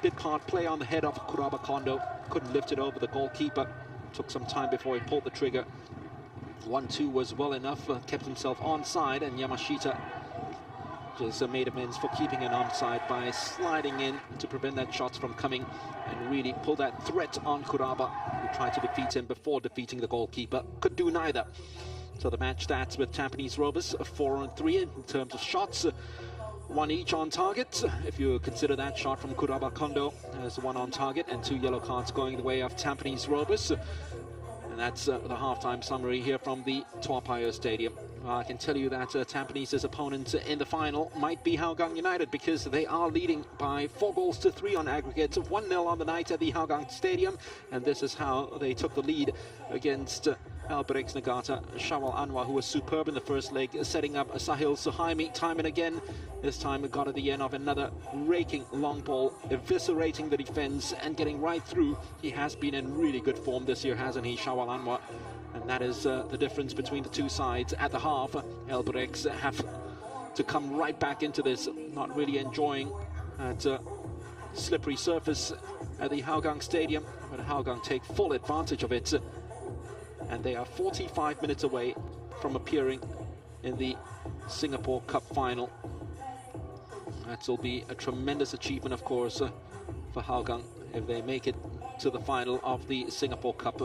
Did part play on the head of Kuraba Kondo. Couldn't lift it over the goalkeeper. Took some time before he pulled the trigger. 1-2 was well enough, kept himself onside, and Yamashita just made amends for keeping an onside by sliding in to prevent that shot from coming, and really pull that threat on Kuraba, who tried to defeat him before defeating the goalkeeper. Could do neither. So the match stats with Tampines Rovers, 4-3 in terms of shots, 1 each on target. If you consider that shot from Kuraba Kondo as 1 on target, and 2 yellow cards going the way of Tampines Rovers. And that's the halftime summary here from the Payoh Stadium. I can tell you that Tampines' opponent in the final might be Hougang United, because they are leading by 4-3 on aggregate, 1-0 on the night at the Hougang Stadium, and this is how they took the lead against Albirex Nagata. Shawal Anwar, who was superb in the first leg, setting up Sahil Suhaimi time and again. This time it got at the end of another raking long ball, eviscerating the defense and getting right through. He has been in really good form this year, hasn't he, Shawal Anwar? And that is the difference between the 2 sides. At the half, Albirex have to come right back into this, not really enjoying that slippery surface at the Hougang Stadium, but Hougang take full advantage of it. And they are 45 minutes away from appearing in the Singapore Cup final. That will be a tremendous achievement, of course, for Hougang if they make it to the final of the Singapore Cup.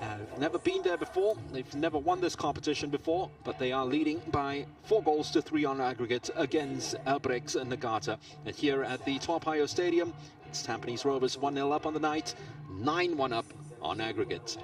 They've never been there before, they've never won this competition before, but they are leading by 4-3 on aggregate against Albirex Nagata. And here at the Payoh Stadium, it's Tampines Rovers 1-0 up on the night, 9-1 up on aggregate.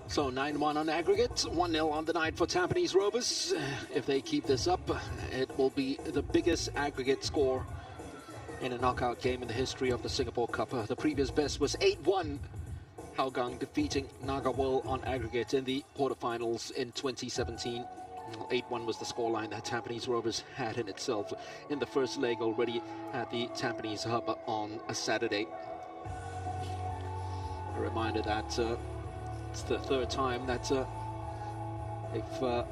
So 9-1 on aggregate, 1-0 on the night for Tampines Rovers. If they keep this up, it will be the biggest aggregate score in a knockout game in the history of the Singapore Cup. The previous best was 8-1. Hougang defeating Naga World on aggregate in the quarterfinals in 2017. 8-1 was the scoreline that Tampines Rovers had in itself in the first leg already at the Tampines Hub on a Saturday. A reminder that it's the third time that if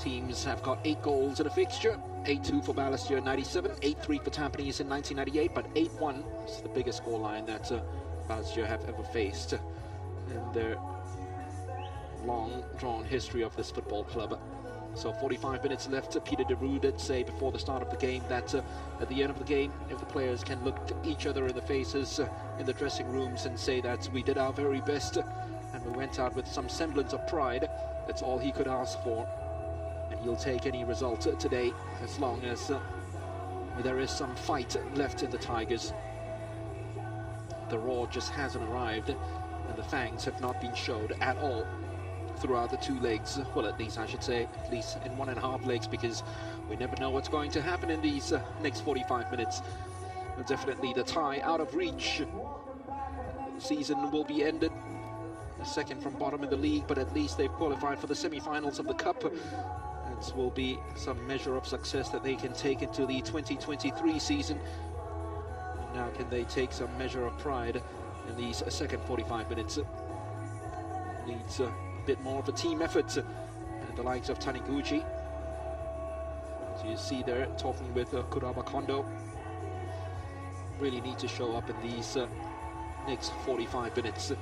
teams have got 8 goals in a fixture. 8-2 for Balestier in 97, 8-3 for Tampines in 1998, but 8-1 is the biggest scoreline that Balestier have ever faced in their long-drawn history of this football club. So 45 minutes left. Peter de Roo did say before the start of the game that at the end of the game, if the players can look each other in the faces in the dressing rooms and say that we did our very best and we went out with some semblance of pride, that's all he could ask for. And he'll take any result today as long as there is some fight left in the Tigers. The roar just hasn't arrived and the fangs have not been showed at all throughout the 2 legs. Well, at least I should say, at least in 1.5 legs, because we never know what's going to happen in these next 45 minutes. And definitely the tie out of reach. The season will be ended. The second from bottom in the league, but at least they've qualified for the semi-finals of the Cup. This will be some measure of success that they can take into the 2023 season. And now can they take some measure of pride in these second 45 minutes. Needs a bit more of a team effort, and the likes of Taniguchi, as you see there, talking with Kuraba Kondo, really need to show up in these next 45 minutes, at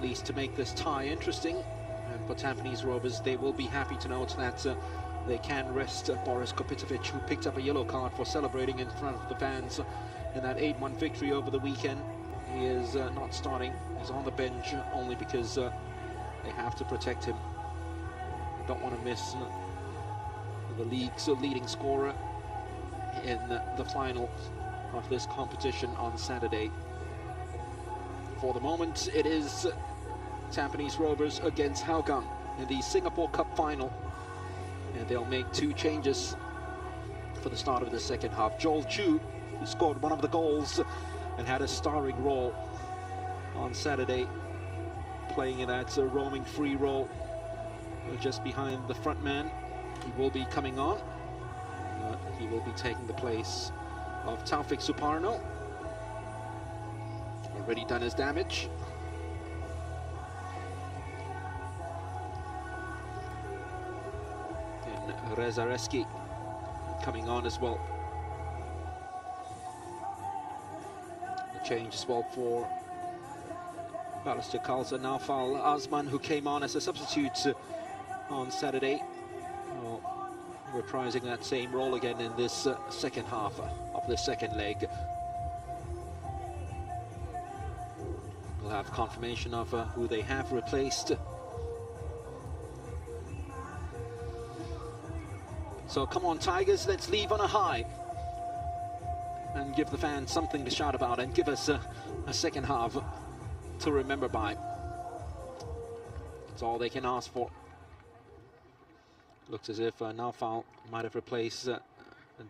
least to make this tie interesting. And for Tampines Rovers, they will be happy to note that they can rest Boris Kopitovic, who picked up a yellow card for celebrating in front of the fans in that 8-1 victory over the weekend. He is not starting. He's on the bench only because they have to protect him. They don't want to miss the league's leading scorer in the final of this competition on Saturday. For the moment, it is Tampines Rovers against Hougang in the Singapore Cup final. And they'll make 2 changes for the start of the second half. Joel Chu, who scored one of the goals and had a starring role on Saturday, playing in that roaming free role just behind the front man. He will be coming on. He will be taking the place of Taufik Suparno. Already done his damage. And Rezareski coming on as well. Change as well for Balestier Khalsa, Naufal Azman, who came on as a substitute on Saturday, reprising that same role again in this second half of the second leg. We'll have confirmation of who they have replaced. So come on, Tigers, let's leave on a high and give the fans something to shout about, and give us a second half to remember by. That's all they can ask for. Looks as if Naufal might have replaced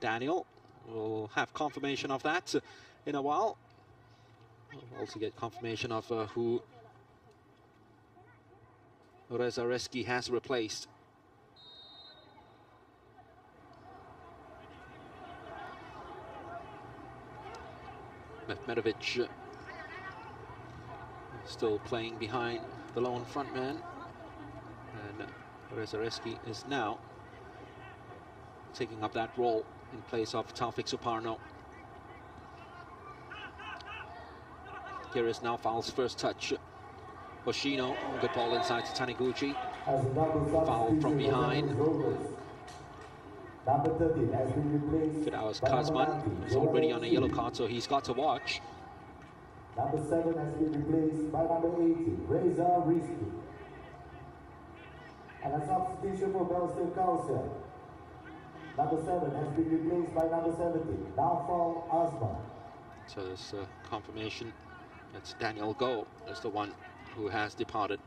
Daniel. We'll have confirmation of that in a while. We'll also get confirmation of who Rezareski has replaced. Mehmedovic still playing behind the lone frontman, and Rezareski is now taking up that role in place of Taufik Suparno. Here is Naufal's first touch. Hoshino, good ball inside to Taniguchi. Foul from behind. Number 13 has been replaced. Firdaus Kazman is already on a yellow card, so he's got to watch. Number 7 has been replaced by number 80, Reza Rizki. And a substitution for Balestier Khalsa. Number 7 has been replaced by number 70, Naufal Azman. So there's confirmation that Daniel Go is the one who has departed.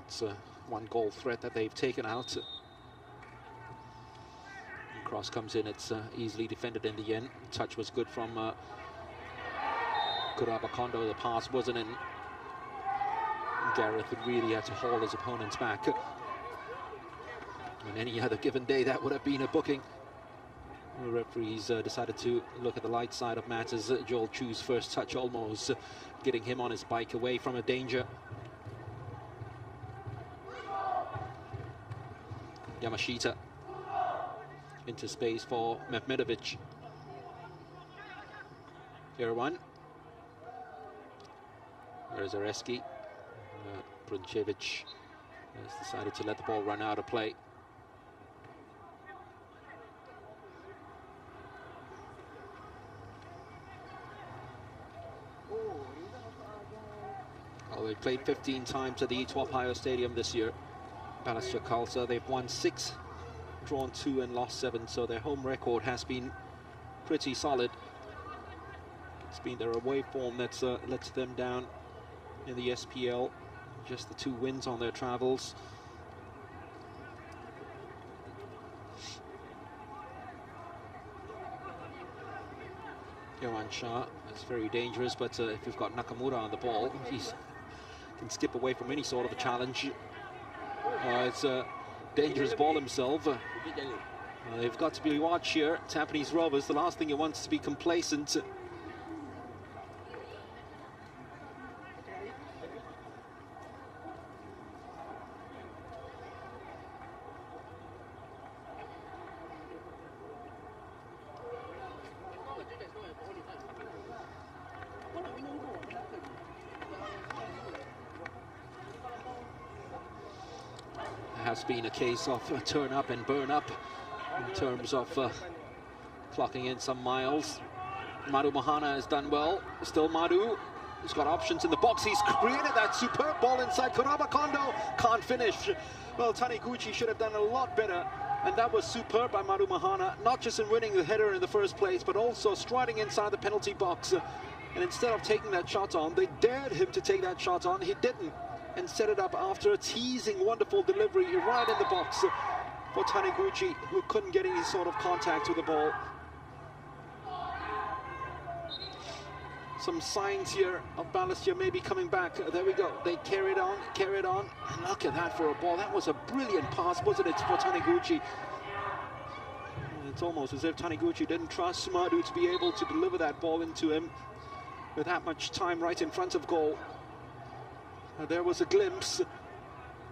It's one goal threat that they've taken out. Cross comes in, it's easily defended in the end. Touch was good from Kurabakondo. The pass wasn't in. Gareth really had to haul his opponents back. On any other given day, that would have been a booking. The referees decided to look at the light side of matters. Joel Chu's first touch almost getting him on his bike away from a danger. Yamashita into space for Mehmedovic. Here one. There's Areski. Bruncevic has decided to let the ball run out of play. Well, they've played 15 times at the Payoh Stadium this year. Balestier Khalsa, they've won 6, drawn 2 and lost 7, so their home record has been pretty solid. It's been their away form that's let them down in the SPL. Just the 2 wins on their travels. Yohan Shah is very dangerous, but if you've got Nakamura on the ball, he can skip away from any sort of a challenge. It's a dangerous ball himself. They've got to be watched here. Tampines Rovers, the last thing he wants is to be complacent. Has been a case of turn up and burn up in terms of clocking in some miles. Madhu Mahana has done well. Still Madhu. He's got options in the box. He's created that superb ball inside. Kurabakondo can't finish. Well, Taniguchi should have done a lot better. And that was superb by Madhu Mahana, not just in winning the header in the first place, but also striding inside the penalty box. And instead of taking that shot on, they dared him to take that shot on. He didn't. And set it up after a teasing, wonderful delivery right in the box for Taniguchi, who couldn't get any sort of contact with the ball. Some signs here of Balestier maybe coming back. There we go. They carried on. And look at that for a ball. That was a brilliant pass, wasn't it, for Taniguchi? It's almost as if Taniguchi didn't trust Madhu to be able to deliver that ball into him with that much time right in front of goal. There was a glimpse.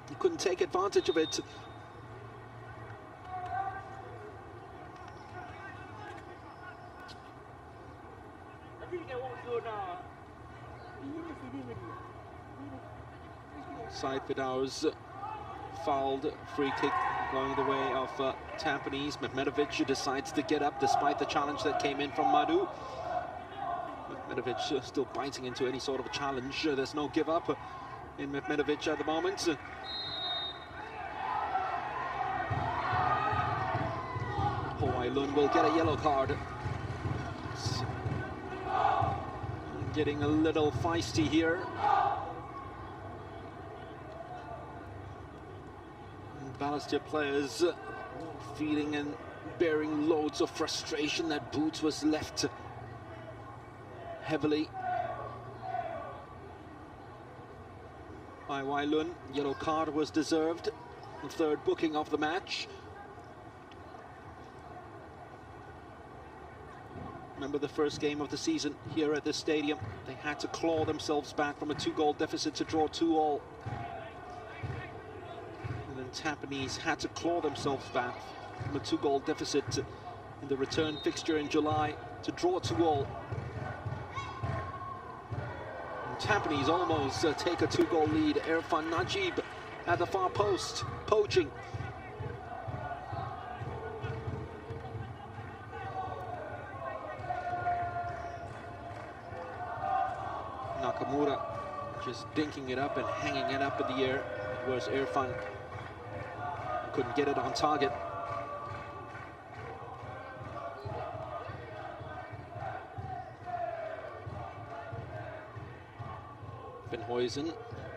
He couldn't take advantage of it. Side Fidau's fouled free kick going the way of Tampines. Mehmedovic decides to get up despite the challenge that came in from Madhu. Mehmedovic still biting into any sort of a challenge. There's no give up in Mehmedovic at the moment. Hoi Lun will get a yellow card. Getting a little feisty here. And Balestier players feeling and bearing loads of frustration that Boots was left heavily by Wailun. Yellow card was deserved. The 3rd booking of the match. Remember the first game of the season here at this stadium. They had to claw themselves back from a 2-goal deficit to draw 2-2. And then Tampines had to claw themselves back from a 2-goal deficit in the return fixture in July to draw 2-2. Tampines almost take a 2-goal lead. Irfan Najib at the far post, poaching. Nakamura just dinking it up and hanging it up in the air. Whereas Irfan couldn't get it on target. Venhuizen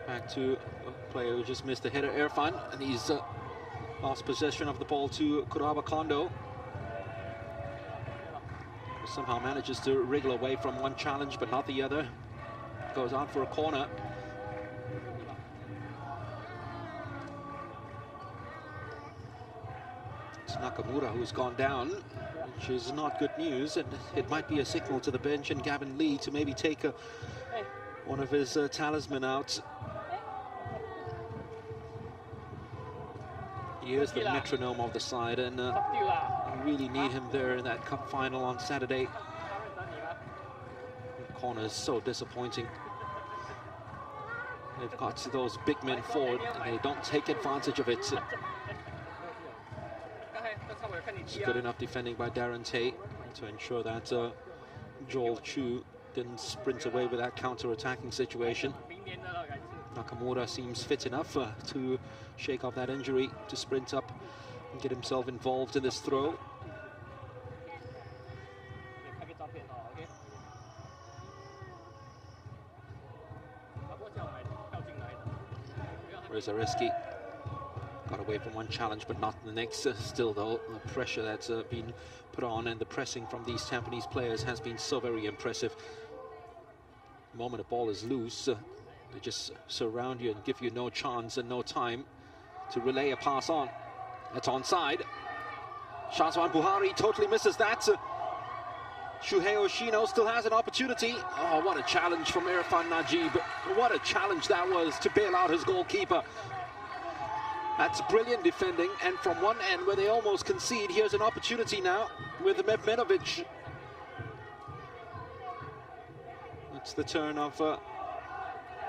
back to a player who just missed the header, Irfan, and he's lost possession of the ball to Kuraba Kondo. Somehow manages to wriggle away from one challenge but not the other. Goes out for a corner. It's Nakamura who's gone down, which is not good news, and it might be a signal to the bench and Gavin Lee to maybe take one of his talisman out. He is the metronome of the side, and you really need him there in that cup final on Saturday. The corner is so disappointing. They've got those big men forward, and they don't take advantage of it. It's good enough defending by Darren Tay to ensure that Joel Chu didn't sprint away with that counter-attacking situation. Nakamura seems fit enough to shake off that injury, to sprint up and get himself involved in this throw. Rezareski got away from one challenge but not the next. Still though, the pressure that's been put on and the pressing from these Tampines players has been so very impressive. The moment the ball is loose, they just surround you and give you no chance and no time to relay a pass on. That's onside. Shazwan Buhari totally misses that. Shuhei Oshino still has an opportunity. Oh, what a challenge from Irfan Najib. What a challenge that was to bail out his goalkeeper. That's brilliant defending, and from one end where they almost concede, here's an opportunity now with Mevmenovic. It's the turn of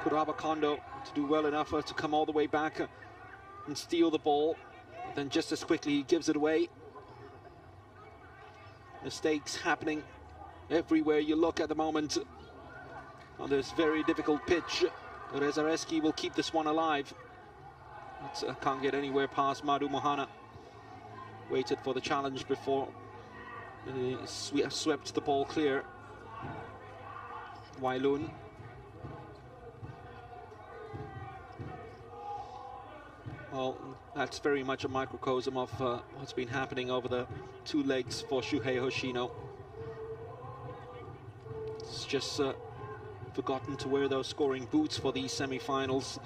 Kuraba Kondo to do well enough to come all the way back and steal the ball. Then just as quickly he gives it away. Mistakes happening everywhere you look at the moment on this very difficult pitch. Rezareski will keep this one alive. Can't get anywhere past Madu Mohana. Waited for the challenge before he swept the ball clear. Wailun. Well, that's very much a microcosm of what's been happening over the two legs for Shuhei Hoshino. It's just forgotten to wear those scoring boots for these semi-finals.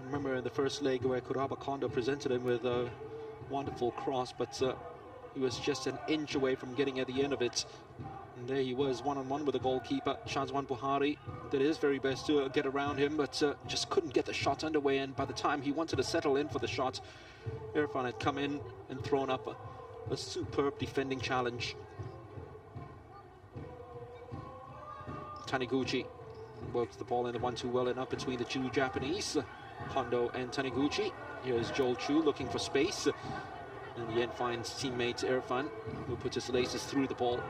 Remember in the first leg where Kuraba Kondo presented him with a wonderful cross, but he was just an inch away from getting at the end of it. And there he was, one-on-one with the goalkeeper. Shazwan Buhari did his very best to get around him, but just couldn't get the shot underway. And by the time he wanted to settle in for the shot, Irfan had come in and thrown up a superb defending challenge. Taniguchi works the ball in the 1-2 well enough between the two Japanese, Kondo and Taniguchi. Here's Joel Chu looking for space. In the end finds teammate Irfan, who puts his laces through the ball.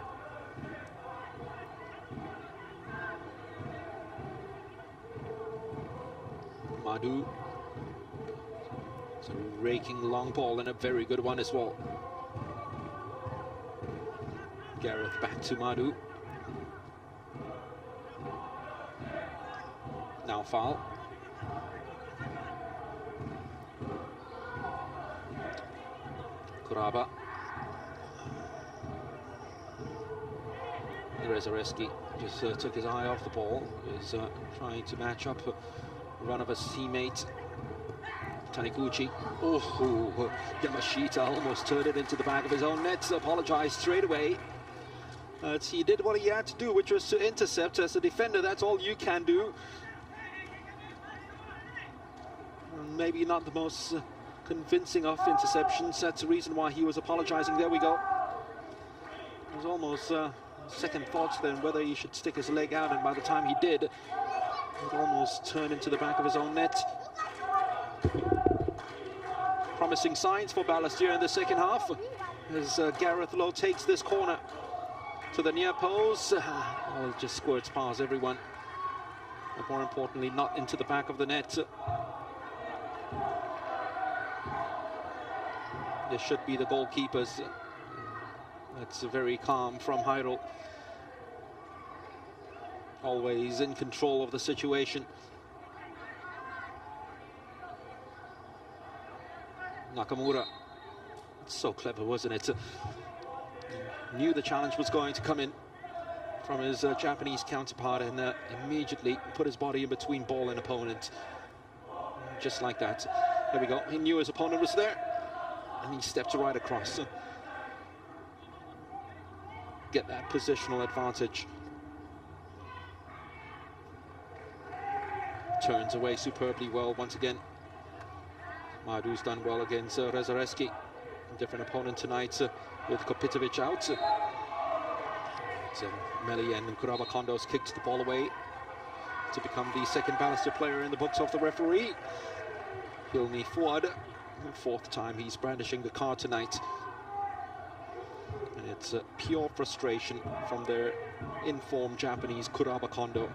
Madu. It's a raking long ball and a very good one as well. Gareth back to Madu. Now foul. Kuraba. Rezareski just took his eye off the ball. Is trying to match up a run of his teammate Taniguchi. Oh, Yamashita almost turned it into the back of his own net. Apologized straight away. He did what he had to do, which was to intercept. As a defender, that's all you can do. Maybe not the most convincing of interceptions. That's the reason why he was apologizing. There we go. It was almost second thoughts then whether he should stick his leg out, and by the time he did, it almost turned into the back of his own net. Promising signs for Balestier in the second half as Gareth Lowe takes this corner to the near post. Oh, it just squirts past everyone, but more importantly not into the back of the net. This should be the goalkeepers. That's very calm from Hyrule. always in control of the situation. Nakamura, so clever, wasn't it? Knew the challenge was going to come in from his Japanese counterpart, and immediately put his body in between ball and opponent. Just like that. There we go. He knew his opponent was there, and he stepped right across. Get that positional advantage. Turns away superbly well once again. Madu's done well against Rezareski. Different opponent tonight with Kopitovic out. Meli and Kurabakondo's kicked the ball away to become the second Balestier player in the books of the referee. Hilmi Fuad, fourth time he's brandishing the card tonight. And it's pure frustration from their informed Japanese Kurabakondo.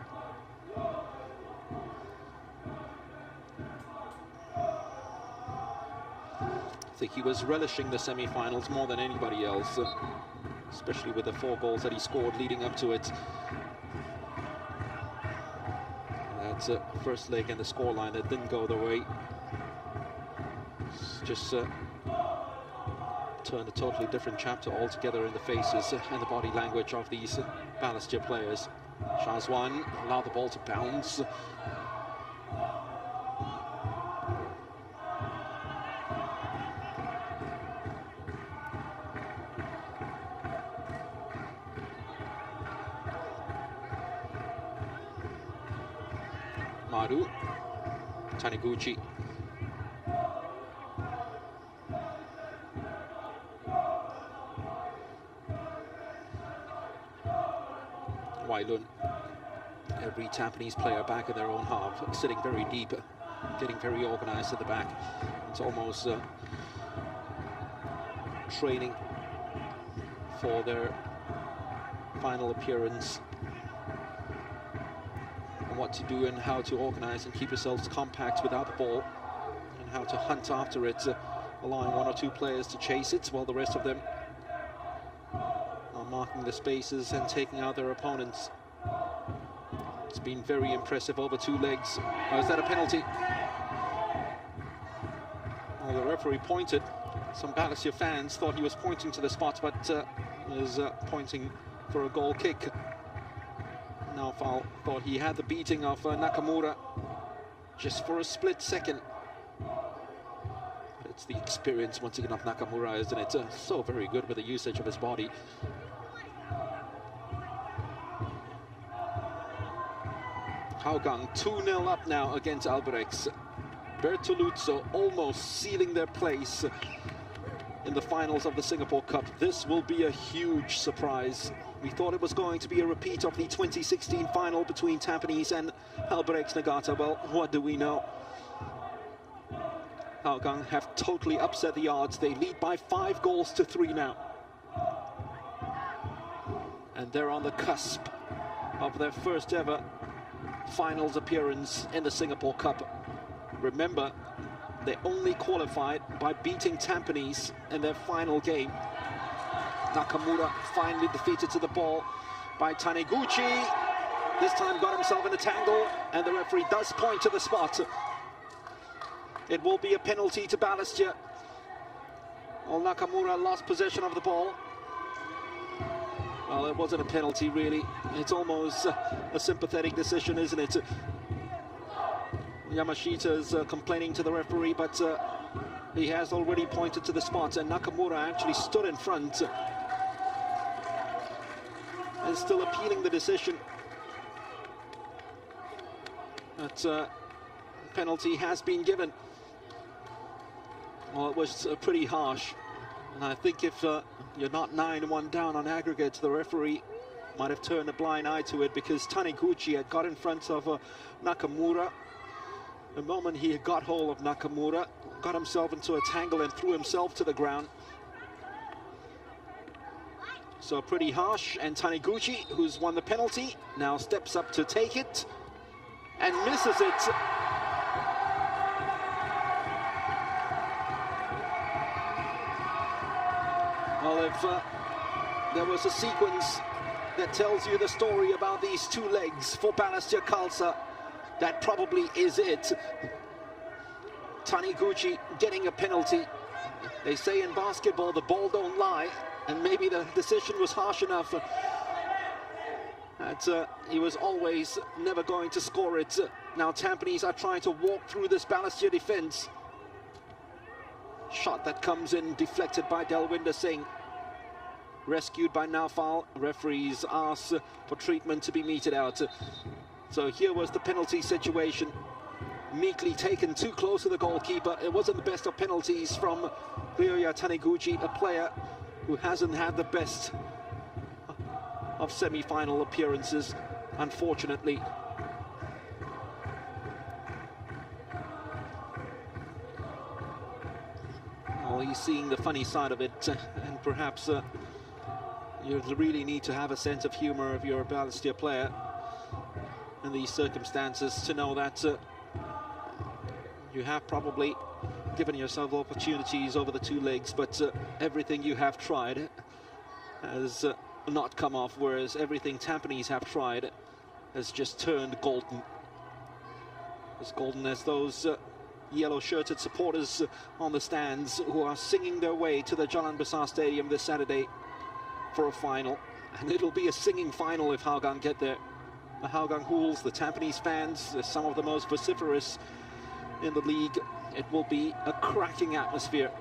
I think he was relishing the semi-finals more than anybody else, especially with the 4 goals that he scored leading up to it. That's first leg and the scoreline that didn't go their way. Just turned a totally different chapter altogether in the faces and the body language of these Balestier players. Shazwan allowed the ball to bounce. Maru, Taniguchi. Wailun. Every Tampines player back in their own half, sitting very deep, getting very organized at the back. It's almost training for their final appearance. What to do and how to organize and keep yourselves compact without the ball, and how to hunt after it, allowing 1 or 2 players to chase it while the rest of them are marking the spaces and taking out their opponents. It's been very impressive over 2 legs. Oh, is that a penalty? Well, the referee pointed. Some Balestier fans thought he was pointing to the spot, but was pointing for a goal kick. Naufal thought he had the beating of Nakamura just for a split second. But it's the experience once again of Nakamura, isn't it? So very good with the usage of his body. Hougang 2-0 up now against Albirex. Bertoluzzo almost sealing their place in the finals of the Singapore Cup. This will be a huge surprise. We thought it was going to be a repeat of the 2016 final between Tampines and Albirex Nagata. Well, what do we know? Hougang have totally upset the odds. They lead by 5 goals to 3 now. And they're on the cusp of their first ever finals appearance in the Singapore Cup. Remember, they only qualified by beating Tampines in their final game. Nakamura finally defeated to the ball by Taniguchi. This time got himself in a tangle, and the referee does point to the spot. It will be a penalty to Balestier. Well, Nakamura lost possession of the ball. Well, it wasn't a penalty, really. It's almost a sympathetic decision, isn't it? Yamashita is complaining to the referee, but he has already pointed to the spot, and Nakamura actually stood in front and still appealing the decision. But penalty has been given. Well, it was pretty harsh, and I think if you're not 9-1 down on aggregate, the referee might have turned a blind eye to it, because Taniguchi had got in front of Nakamura. The moment he got hold of Nakamura, got himself into a tangle and threw himself to the ground. So pretty harsh, and Taniguchi, who's won the penalty, now steps up to take it and misses it. Well, if there was a sequence that tells you the story about these two legs for Balestier Khalsa. That probably is it. Taniguchi getting a penalty. They say in basketball the ball don't lie, and maybe the decision was harsh enough. That he was always never going to score it. Now Tampines are trying to walk through this Balestier defense. Shot that comes in deflected by Delwinder Singh. Rescued by Naufal. Referees ask for treatment to be meted out. So here was the penalty situation. Meekly taken too close to the goalkeeper. It wasn't the best of penalties from Ryoya Taniguchi, a player who hasn't had the best of semi-final appearances, unfortunately. Well, he's seeing the funny side of it, and perhaps you really need to have a sense of humor if you're a Balestier player in these circumstances to know that you have probably given yourself opportunities over the two legs, but everything you have tried has not come off, whereas everything Tampines have tried has just turned golden. As golden as those yellow-shirted supporters on the stands who are singing their way to the Jalan Besar Stadium this Saturday for a final. And it'll be a singing final if Hougang get there. The Hougang Hools, the Tampines fans, some of the most vociferous in the league. It will be a cracking atmosphere.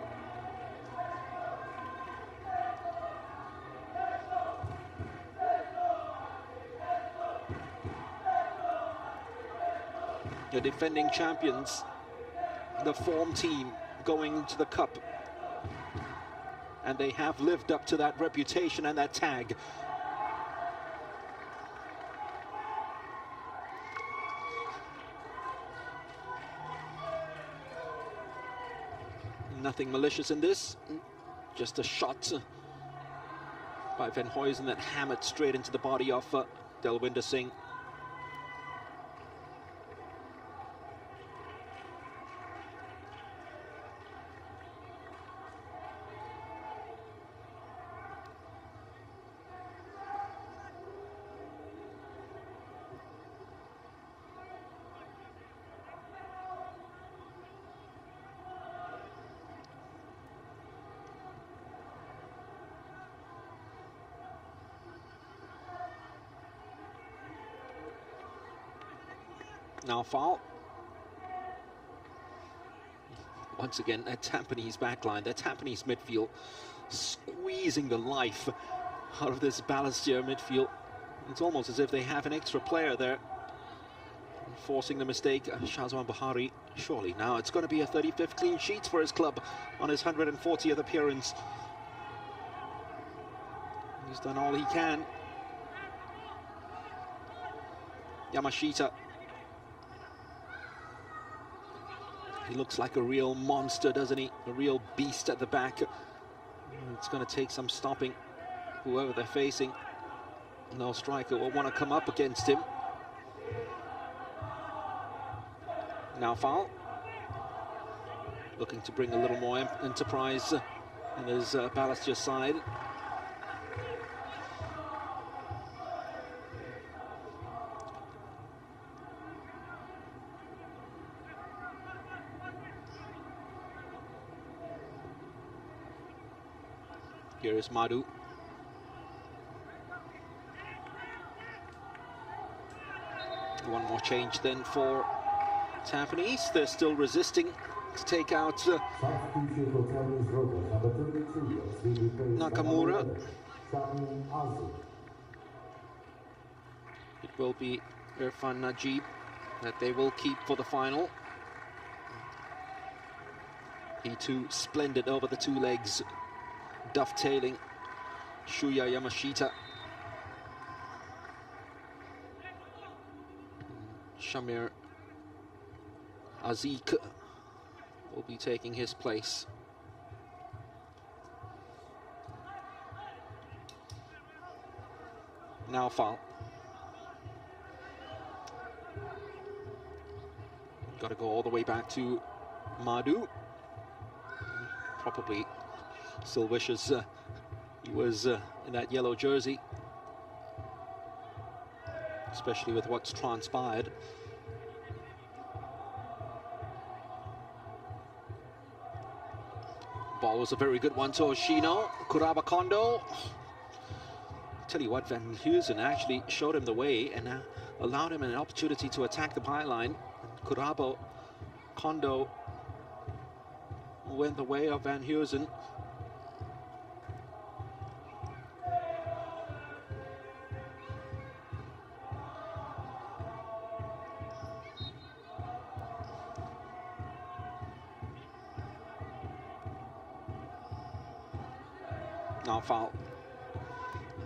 The defending champions, the form team going to the cup, and they have lived up to that reputation and that tag. Nothing malicious in this, just a shot by Van Huysen that hammered straight into the body of Delwinder Singh. Now foul. Once again, that Tampines backline, that Tampines midfield, squeezing the life out of this Balestier midfield. It's almost as if they have an extra player there, forcing the mistake. Shazwan Bahari, surely now it's going to be a 35th clean sheet for his club on his 140th appearance. He's done all he can. Yamashita. He looks like a real monster, doesn't he? A real beast at the back. It's going to take some stopping, whoever they're facing. No striker will want to come up against him. Now foul. Looking to bring a little more enterprise in his Balestier side. Here is Madhu. One more change then for Tampines. They're still resisting to take out Nakamura. It will be Irfan Najib that they will keep for the final. He too splendid over the two legs, dovetailing Shuya Yamashita. Shamir Azik will be taking his place. Now foul. Got to go all the way back to Madhu. Probably still wishes he was in that yellow jersey. especially with what's transpired. Ball was a very good one to Oshino. Kuraba Kondo. Tell you what, Van Heusen actually showed him the way and allowed him an opportunity to attack the byline. Kuraba Kondo went the way of Van Heusen. Now foul.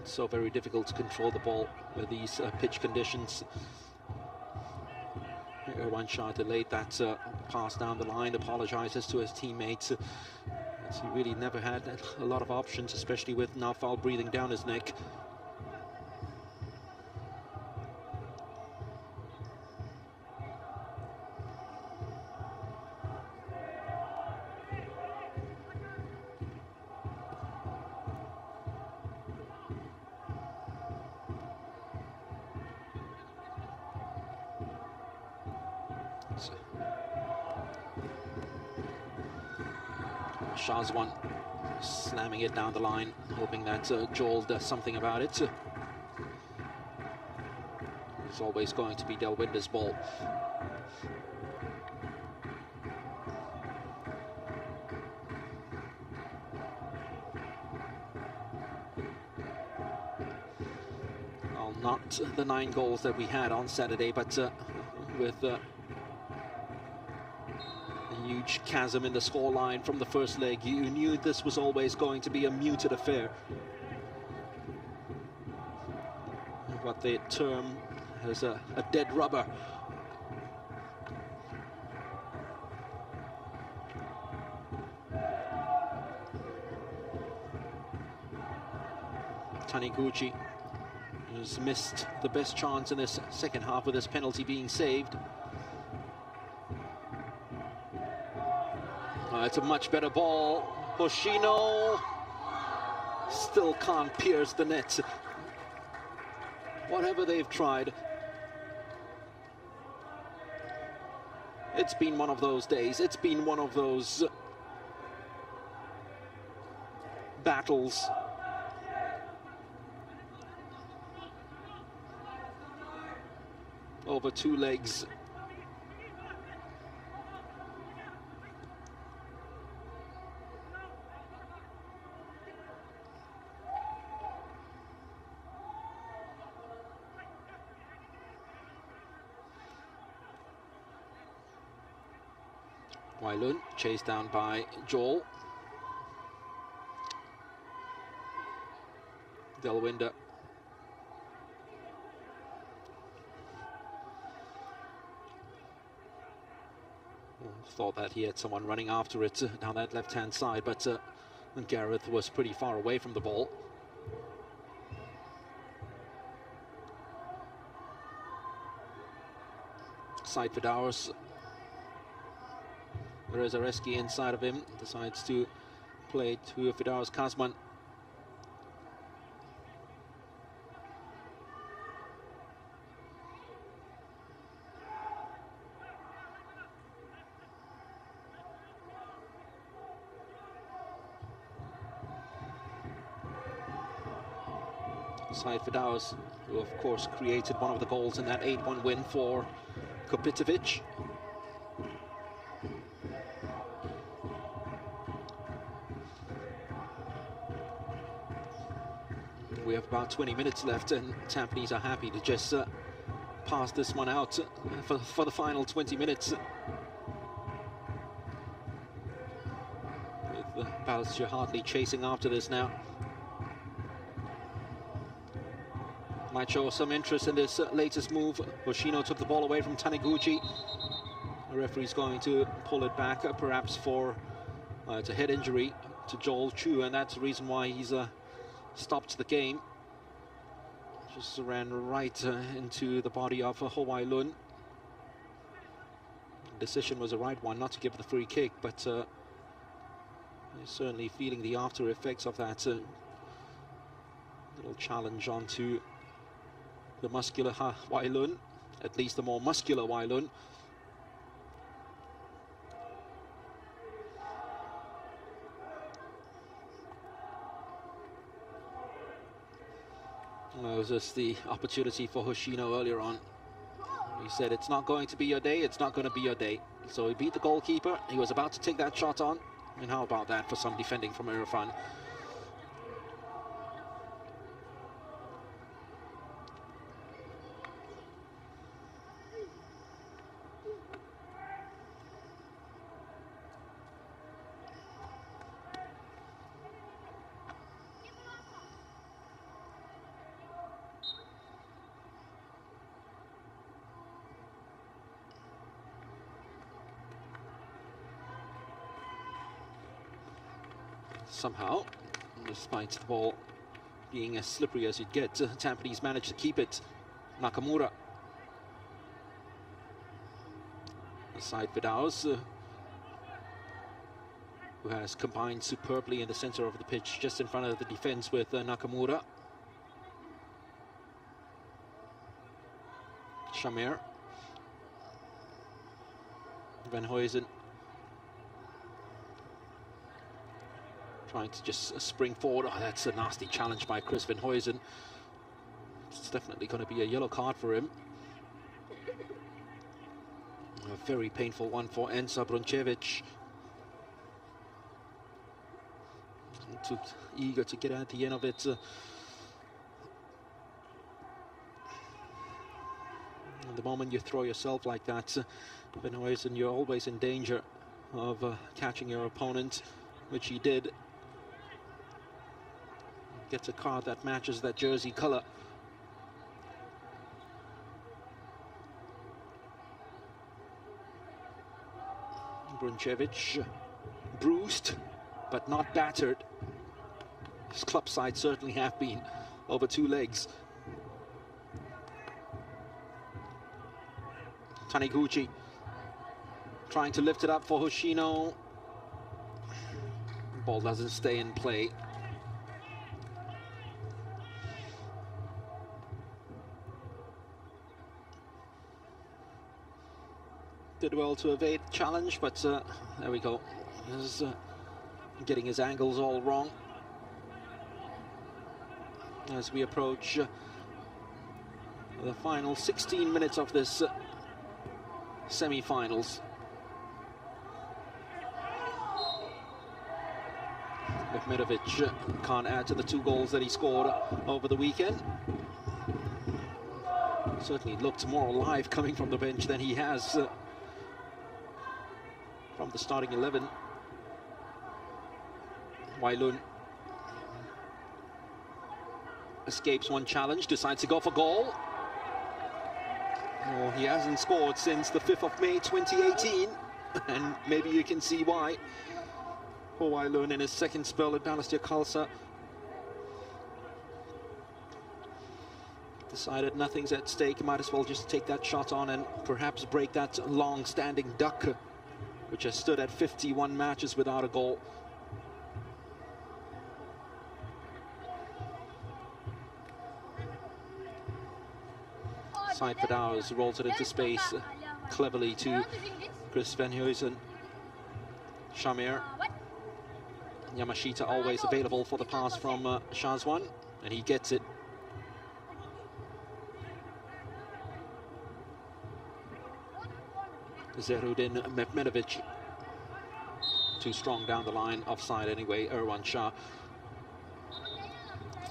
It's so very difficult to control the ball with these pitch conditions. One shot delayed that pass down the line, apologizes to his teammates. As he really never had a lot of options, especially with now foul breathing down his neck. Shazwan slamming it down the line, hoping that Joel does something about it. It's always going to be Delwinder's ball. Well, not the 9 goals that we had on Saturday, but with huge chasm in the scoreline from the first leg. You knew this was always going to be a muted affair. What they term as a dead rubber. Taniguchi has missed the best chance in this second half with this penalty being saved. It's a much better ball. Hoshino still can't pierce the net. Whatever they've tried, it's been one of those days. It's been one of those battles. Over 2 legs. Wailun chased down by Joel. Delwinder. Thought that he had someone running after it down that left-hand side, but Gareth was pretty far away from the ball. Side for Dowers. Rezareski inside of him, decides to play to Fidaus Kazman. Side Fidaus, who of course created one of the goals in that 8-1 win for Kopitovic. We have about 20 minutes left, and Tampines are happy to just pass this one out for the final 20 minutes. With Balestier hardly chasing after this now. Might show some interest in this latest move. Hoshino took the ball away from Taniguchi. The referee's going to pull it back, perhaps for it's a head injury to Joel Chu, and that's the reason why he's stopped the game. Just ran right into the body of Hawaii-Lun. The decision was the right one, not to give the free kick, but certainly feeling the after effects of that little challenge onto the muscular Wailun, at least the more muscular Wailun. Well, it was just the opportunity for Hoshino earlier on. He said, it's not going to be your day, it's not going to be your day. So he beat the goalkeeper, he was about to take that shot on. And how about that for some defending from Irfan? Somehow, despite the ball being as slippery as you'd get, Tampines managed to keep it. Nakamura. Aside Vidaus, who has combined superbly in the center of the pitch, just in front of the defense with Nakamura. Shamir. Van Huysen. Trying to just spring forward. Oh, that's a nasty challenge by Chris Van Huysen. It's definitely going to be a yellow card for him. A very painful one for Enza Bruncevic. Too eager to get at the end of it. The moment you throw yourself like that, Van Huysen, you're always in danger of catching your opponent, which he did. Gets a card that matches that jersey color. Bruncevic, bruised but not battered. His club side certainly have been over 2 legs. Taniguchi trying to lift it up for Hoshino. Ball doesn't stay in play. Did well to evade challenge, but there we go. He's getting his angles all wrong as we approach the final 16 minutes of this semi-finals. Mehmedovic can't add to the 2 goals that he scored over the weekend. Certainly looked more alive coming from the bench than he has from the starting 11. Wailun escapes one challenge, decides to go for goal. Oh, he hasn't scored since the 5th of May 2018, and maybe you can see why. For Wailun in his second spell at Balestier Khalsa. Decided nothing's at stake, might as well just take that shot on and perhaps break that long-standing duck, which has stood at 51 matches without a goal. Side Vidaus rolls it into space cleverly to Chris Van Huysen. Shamir. Yamashita always available for the pass from Shazwan, and he gets it. Zerudin Mehmedovic. Too strong down the line, offside anyway, Irwan Shah.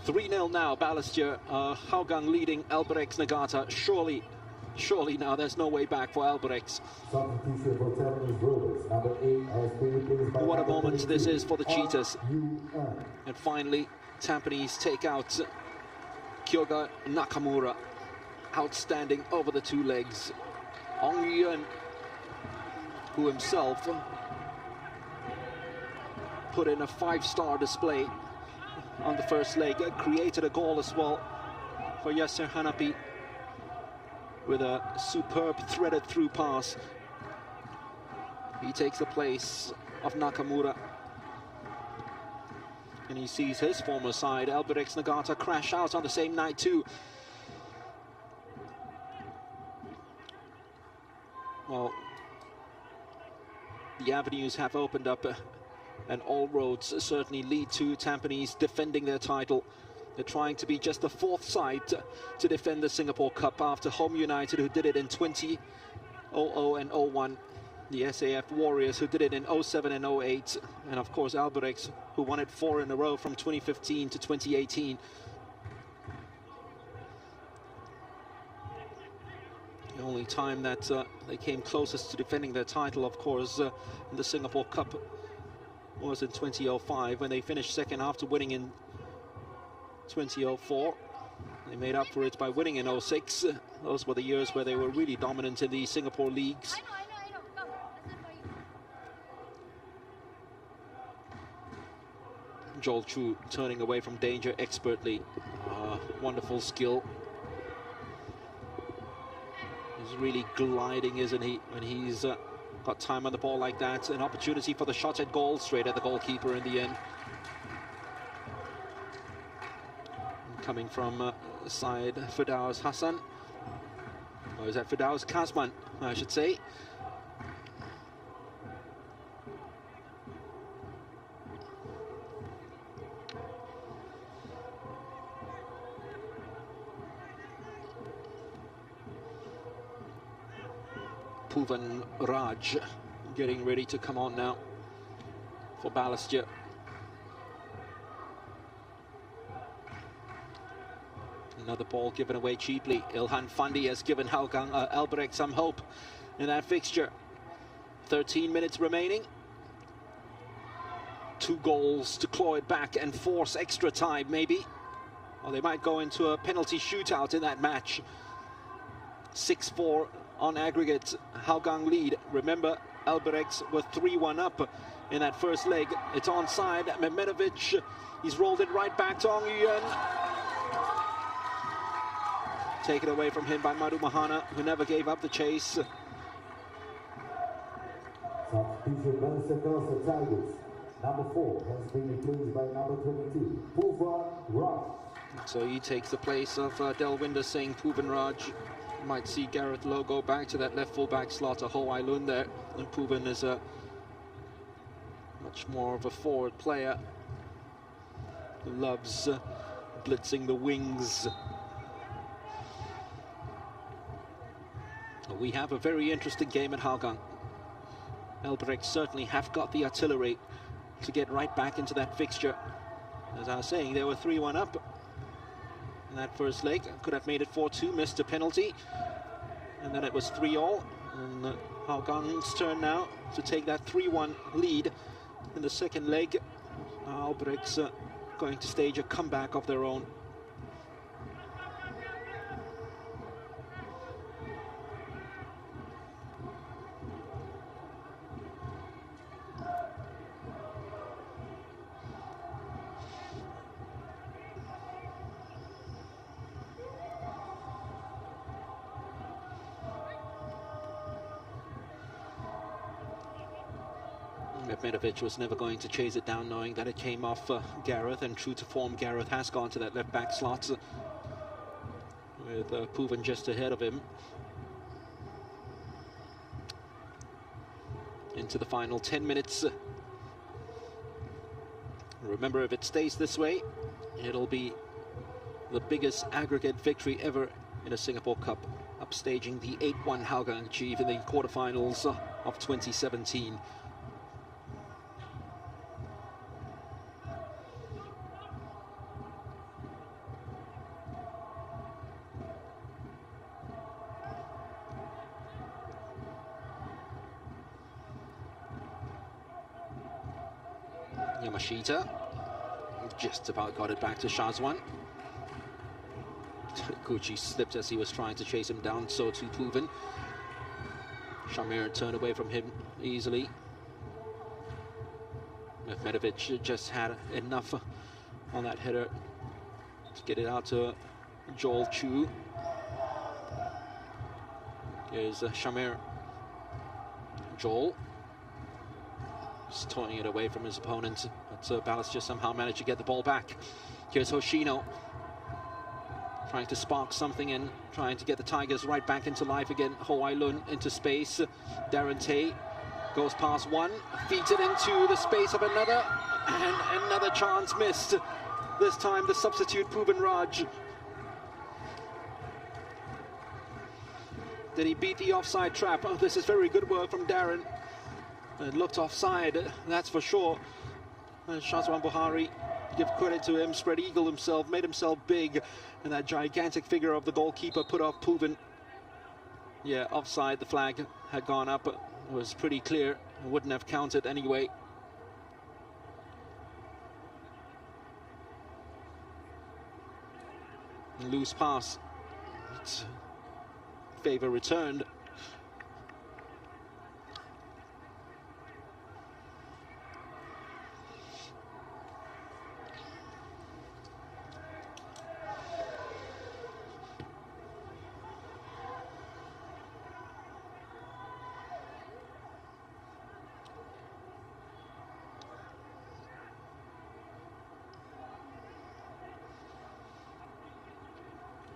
3-0 now, Balestier. Hougang leading Albrechts Nagata. Surely now there's no way back for Albrechts. What a moment this is for the Cheetahs. And finally, Tampines take out Kyoga Nakamura. Outstanding over the 2 legs. Ong Yuen, who himself put in a 5-star display on the first leg, created a goal as well for Yasser Hanapi with a superb threaded through pass. He takes the place of Nakamura, and he sees his former side, Albrechts Nagata, crash out on the same night too. Well, the avenues have opened up, and all roads certainly lead to Tampines defending their title. They're trying to be just the fourth side to defend the Singapore Cup after Home United, who did it in 2000 and 01. The SAF Warriors, who did it in 07 and 08. And of course Albirex, who won it 4 in a row from 2015 to 2018. The only time that they came closest to defending their title, of course, in the Singapore Cup was in 2005, when they finished second after winning in 2004. They made up for it by winning in 06. Those were the years where they were really dominant in the Singapore leagues. Joel Chu turning away from danger expertly. Wonderful skill. He's really gliding, isn't he, when he's got time on the ball like that. An opportunity for the shot at goal, straight at the goalkeeper in the end. Coming from side Firdaus Hassan. Or is that Firdaus Kazman, I should say. Puvan Raj getting ready to come on now for Balestier. Another ball given away cheaply. Ilhan Fandi has given Albirex some hope in that fixture. 13 minutes remaining. 2 goals to claw it back and force extra time, maybe. Or they might go into a penalty shootout in that match. 6-4 on aggregate. Hougang lead. Remember, Albirex were 3-1 up in that first leg. It's onside. Mehmetovic, he's rolled it right back to Ong Yuan. Taken away from him by Madu Mahana, who never gave up the chase. Balestier Khalsa Tigers. Number 4 has been replaced by number 22, Puvan Raj. So he takes the place of Delwinder Singh. Puvan Raj. Might see Gareth Lowe go back to that left full-back slot, a Ho Ai Lun there. And Puvan is a much more of a forward player who loves blitzing the wings. We have a very interesting game at Hougang. Albirex certainly have got the artillery to get right back into that fixture. As I was saying, they were 3-1 up in that first leg. Could have made it 4-2, missed a penalty. And then it was 3-all. And Hougang's turn now to take that 3-1 lead in the second leg. Albirex going to stage a comeback of their own. Mehmetovic was never going to chase it down, knowing that it came off Gareth, and true to form, Gareth has gone to that left back slot with Puvan just ahead of him. Into the final 10 minutes. Remember, if it stays this way, it'll be the biggest aggregate victory ever in a Singapore Cup, upstaging the 8-1 Hougang achieved in the quarterfinals of 2017. Yamashita just about got it back to Shazwan. Gucci slipped as he was trying to chase him down, so too Puvan. Shamir turned away from him easily. Mehmetovic just had enough on that header to get it out to Joel Chu. Here's Shamir. Joel just toying it away from his opponent, but Balestier somehow managed to get the ball back. Here's Hoshino. trying to spark something and trying to get the Tigers right back into life again. Ho Ai Lun into space. Darren Tay goes past one, feeds it into the space of another, and another chance missed. This time the substitute Bhuvan Raj. Did he beat the offside trap? Oh, this is very good work from Darren. It looked offside, that's for sure. Shazwan Buhari, give credit to him, spread eagle himself, made himself big, and that gigantic figure of the goalkeeper put off Bhuvan. Yeah, offside, the flag had gone up, it was pretty clear, it wouldn't have counted anyway. Loose pass. It's favor returned.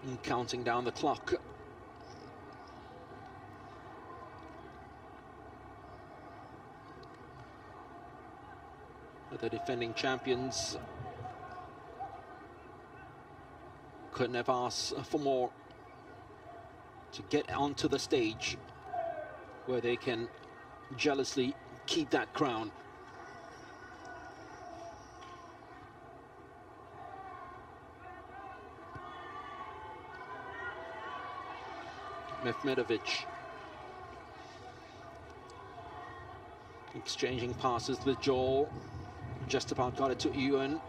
And counting down the clock. The defending champions couldn't have asked for more to get onto the stage where they can jealously keep that crown. Mehmedovic exchanging passes with Joel. Just about got it to Ewan.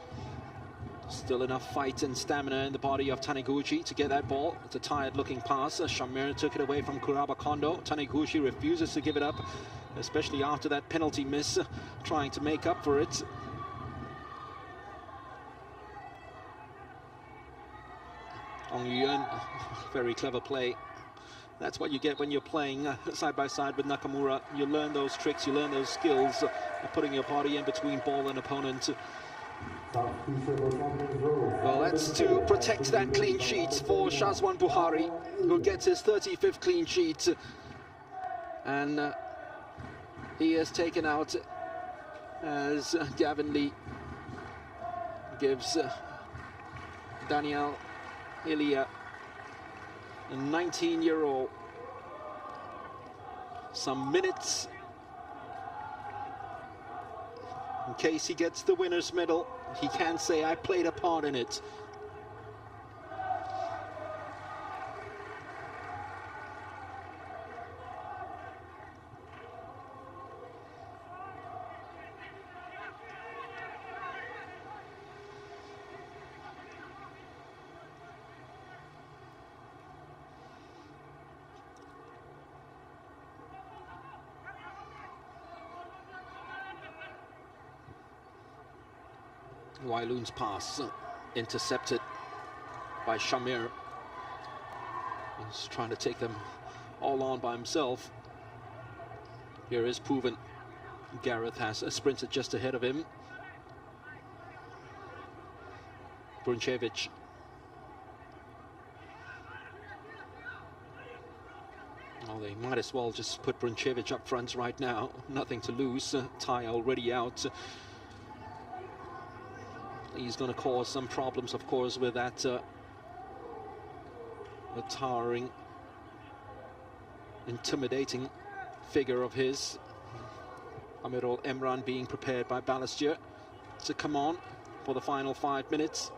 Still enough fight and stamina in the body of Taniguchi to get that ball. It's a tired looking pass. Shamir took it away from Kuraba Kondo. Taniguchi refuses to give it up, especially after that penalty miss, trying to make up for it. Ong Yuan, very clever play. That's what you get when you're playing side by side with Nakamura. You learn those tricks, you learn those skills of putting your body in between ball and opponent. Well, that's to protect that clean sheet for Shazwan Buhari, who gets his 35th clean sheet. And he is taken out as Gavin Lee gives Daniel Ilya, a 19-year-old, some minutes in case he gets the winner's medal. He can say, I played a part in it. Wailun's pass intercepted by Shamir. He's trying to take them all on by himself. Here is Bhuvan. Gareth has sprinted just ahead of him. Bruncevic. Oh, they might as well just put Bruncevic up front right now. Nothing to lose. Ty already out. He's going to cause some problems, of course, with that the towering, intimidating figure of his. Amirul Emran being prepared by Balestier to come on for the final 5 minutes.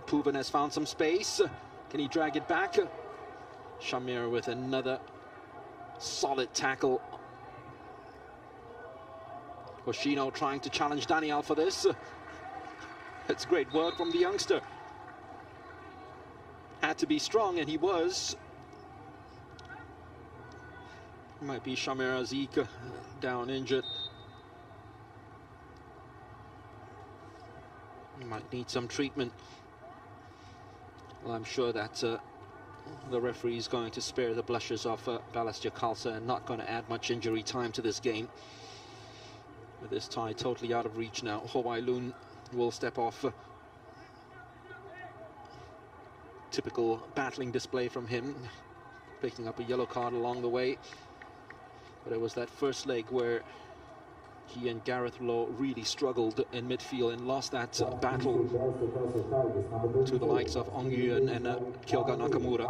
Bhuvan has found some space. Can he drag it back? Shamir with another solid tackle. Hoshino trying to challenge Daniel for this. It's great work from the youngster. Had to be strong, and he was. Might be Shamir Azik down injured. He might need some treatment. Well, I'm sure that the referee is going to spare the blushes of Balestier Khalsa and not going to add much injury time to this game. With this tie totally out of reach now, Ho Ai Lun will step off. typical battling display from him, picking up a yellow card along the way. But it was that first leg where he and Gareth Lowe really struggled in midfield and lost that battle to the likes of Ong Yuen and Kyoga Nakamura.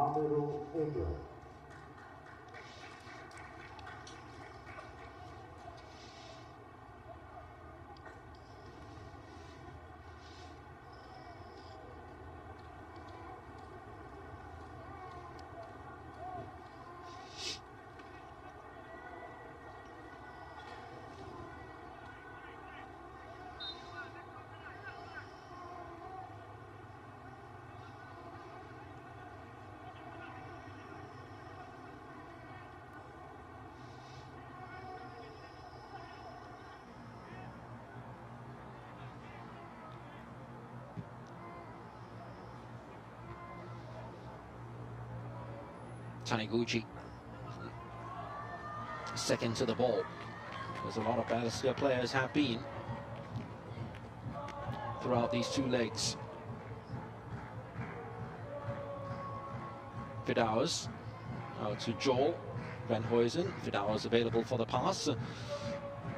Taniguchi, second to the ball, as a lot of Balestier players have been throughout these two legs. Vidauers out to Joel Van Huysen. Vidauers available for the pass.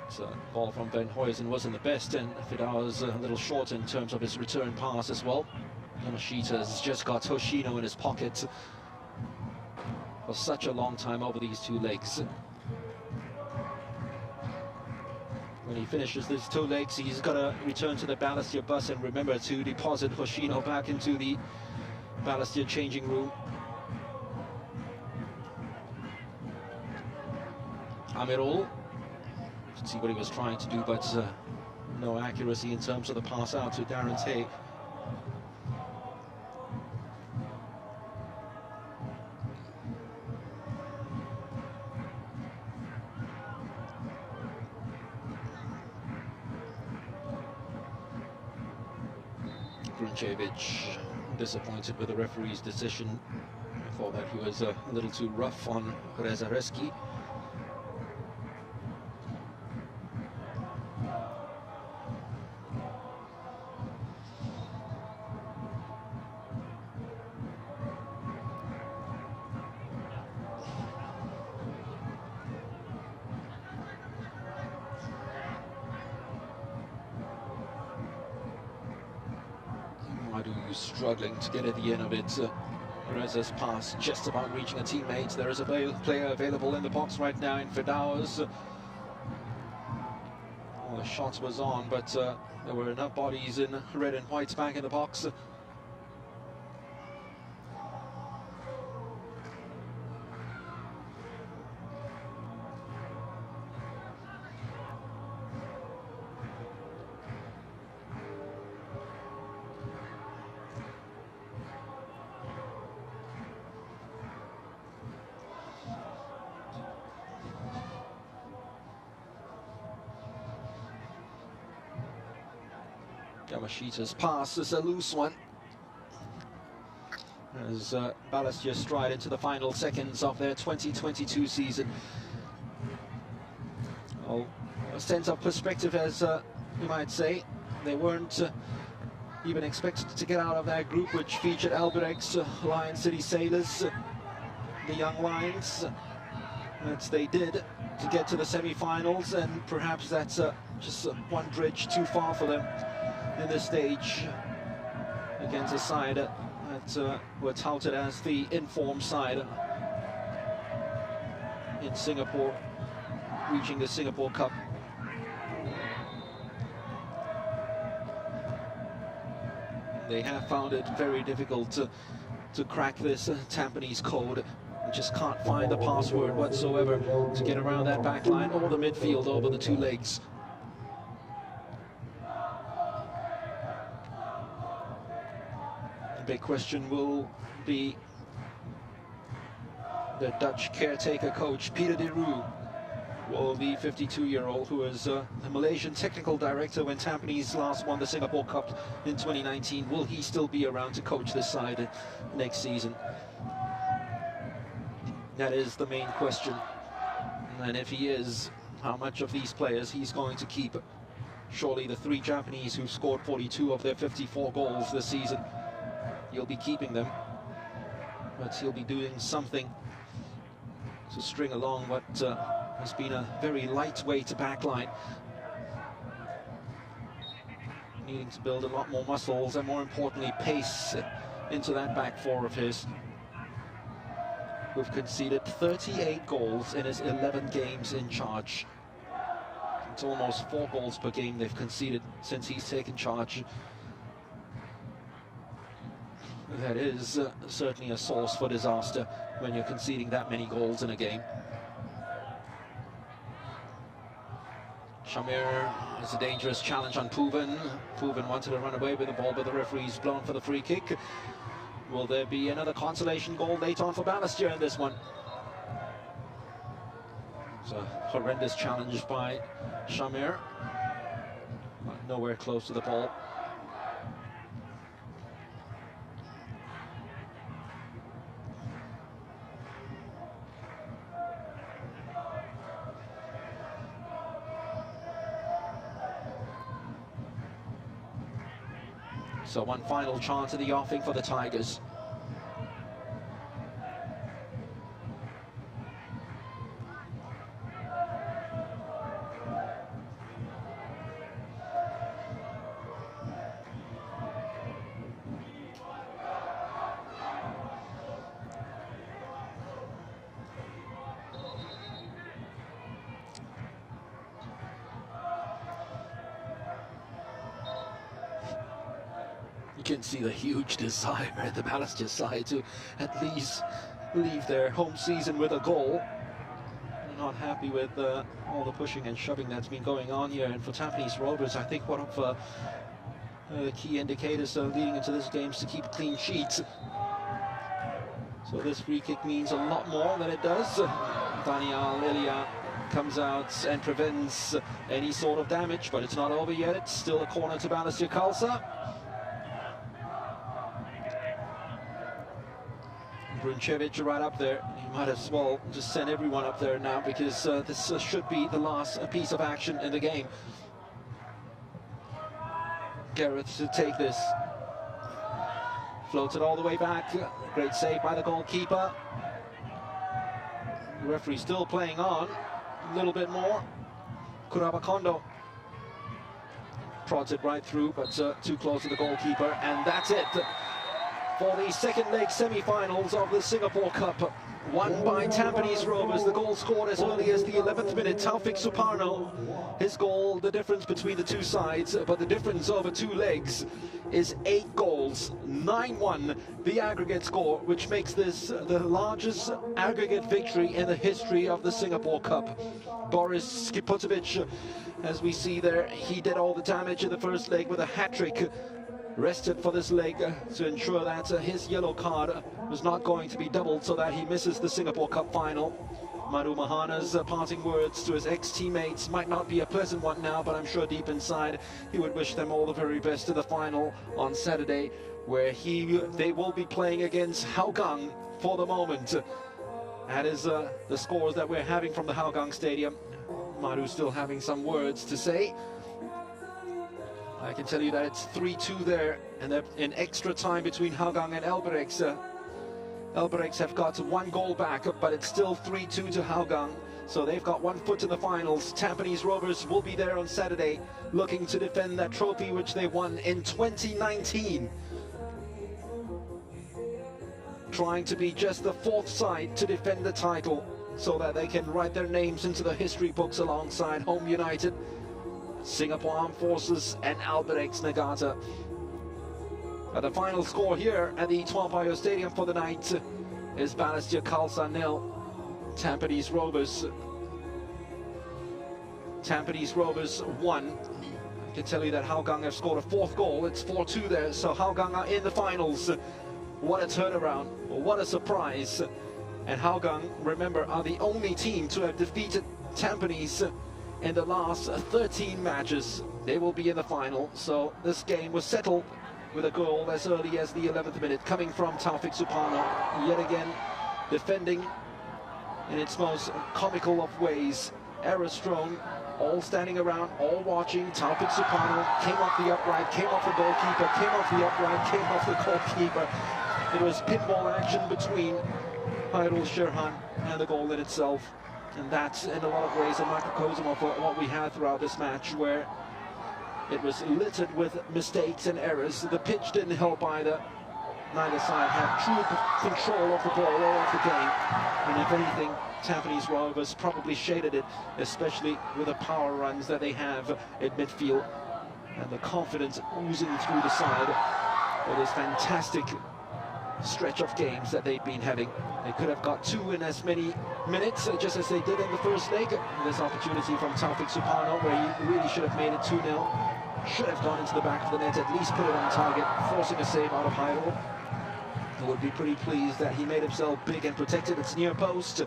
So ball from Van Huysen wasn't the best, and Vidauers a little short in terms of his return pass as well. Yamashita's just got Hoshino in his pocket for such a long time over these two legs. When he finishes these two legs, he's got to return to the Balestier bus and remember to deposit Hoshino back into the Balestier changing room. Amirul, see what he was trying to do, but no accuracy in terms of the pass out to Darren Tay. Grunchevich disappointed with the referee's decision. I thought that he was a little too rough on Rezareski. Struggling to get at the end of it. Reza's pass just about reaching a teammate. There is a player available in the box right now in Vidauers. Well, the shot was on, but there were enough bodies in red and white back in the box. Yamashita's pass is a loose one as Balestier stride into the final seconds of their 2022 season. Well, a sense of perspective, as you might say. They weren't even expected to get out of that group, which featured Albirex, Lion City Sailors, the Young Lions. That's they did to get to the semi-finals, and perhaps that's just one bridge too far for them in this stage against a side that were touted as the informed side in Singapore, reaching the Singapore Cup. They have found it very difficult to crack this Tampines code. They just can't find the password whatsoever to get around that back line or the midfield over the two legs. The big question will be the Dutch caretaker coach, Peter de Roo. Will the 52-year-old, who was the Malaysian technical director when Tampines last won the Singapore Cup in 2019, will he still be around to coach this side next season? That is the main question. And if he is, how much of these players he's going to keep? Surely the three Japanese who scored 42 of their 54 goals this season, he'll be keeping them. but he'll be doing something to string along what has been a very lightweight backline. Needing to build a lot more muscles and, more importantly, pace into that back four of his. Who've conceded 38 goals in his 11 games in charge. It's almost 4 goals per game they've conceded since he's taken charge. That is certainly a source for disaster when you're conceding that many goals in a game. Shamir is a dangerous challenge on Pooven. Pooven wanted to run away with the ball, but the referee's blown for the free kick. Will there be another consolation goal later on for Balestier in this one? It's a horrendous challenge by Shamir. Nowhere close to the ball. So one final chance of the offing for the Tigers. You can see the huge desire at the Balestier side to at least leave their home season with a goal. They're not happy with all the pushing and shoving that's been going on here. And for Tampines Rovers, I think one of the key indicators leading into this game is to keep clean sheets. So this free kick means a lot more than it does. Daniel Elia comes out and prevents any sort of damage, but it's not over yet. It's still a corner to Balestier Khalsa. Bruncevic right up there. He might as well just send everyone up there now, because this should be the last piece of action in the game. Gareth to take this. Floats it all the way back. Great save by the goalkeeper. The referee still playing on. A little bit more. Kurabakondo prods it right through, but too close to the goalkeeper, and that's it for the second leg semi-finals of the Singapore Cup. Won by Tampines Rovers. The goal scored as early as the 11th minute. Taufik Suparno, his goal, the difference between the two sides, but the difference over 2 legs is 8 goals. 9-1 the aggregate score, which makes this the largest aggregate victory in the history of the Singapore Cup. Boris Skipotovic, as we see there, he did all the damage in the first leg with a hat-trick. Rested for this leg to ensure that his yellow card was not going to be doubled, so that he misses the Singapore Cup final. Madhu Mahana's parting words to his ex-teammates might not be a pleasant one now, but I'm sure deep inside he would wish them all the very best to the final on Saturday, where they will be playing against Hougang for the moment. That is the scores that we're having from the Hougang Stadium. Madhu still having some words to say. I can tell you that it's 3-2 there, and they're in extra time between Hougang and Elberex. Elberex have got 1 goal back, but it's still 3-2 to Hougang. So they've got 1 foot in the finals. Tampines Rovers will be there on Saturday, looking to defend that trophy which they won in 2019. Trying to be just the 4th side to defend the title, so that they can write their names into the history books alongside Home United, Singapore Armed Forces and Albirex Nagata. The final score here at the Payoh Stadium for the night is Balestier Khalsa 0, Tampines Rovers 1. I can tell you that Hougang have scored a 4th goal. It's 4-2 there, so Hougang are in the finals. What a turnaround, what a surprise. And Hougang, remember, are the only team to have defeated Tampines in the last 13 matches. They will be in the final. So this game was settled with a goal as early as the 11th minute, coming from Taufik Suparno, yet again defending in its most comical of ways. Error-strong, all standing around, all watching. Taufik Suparno came off the upright, came off the goalkeeper, came off the upright, came off the goalkeeper. It was pinball action between Hairul Sherhan and the goal in itself. And that's in a lot of ways a microcosm of what we had throughout this match, where it was littered with mistakes and errors. The pitch didn't help either. Neither side had true control of the ball or of the game. And if anything, Tampines Rovers probably shaded it, especially with the power runs that they have at midfield and the confidence oozing through the side for this fantastic stretch of games that they've been having. They could have got 2 in as many minutes, just as they did in the first leg. This opportunity from Taufik Suparno, where he really should have made it 2-0. Should have gone into the back of the net, at least put it on target, forcing a save out of Hairul. He would be pretty pleased that he made himself big and protected its near post.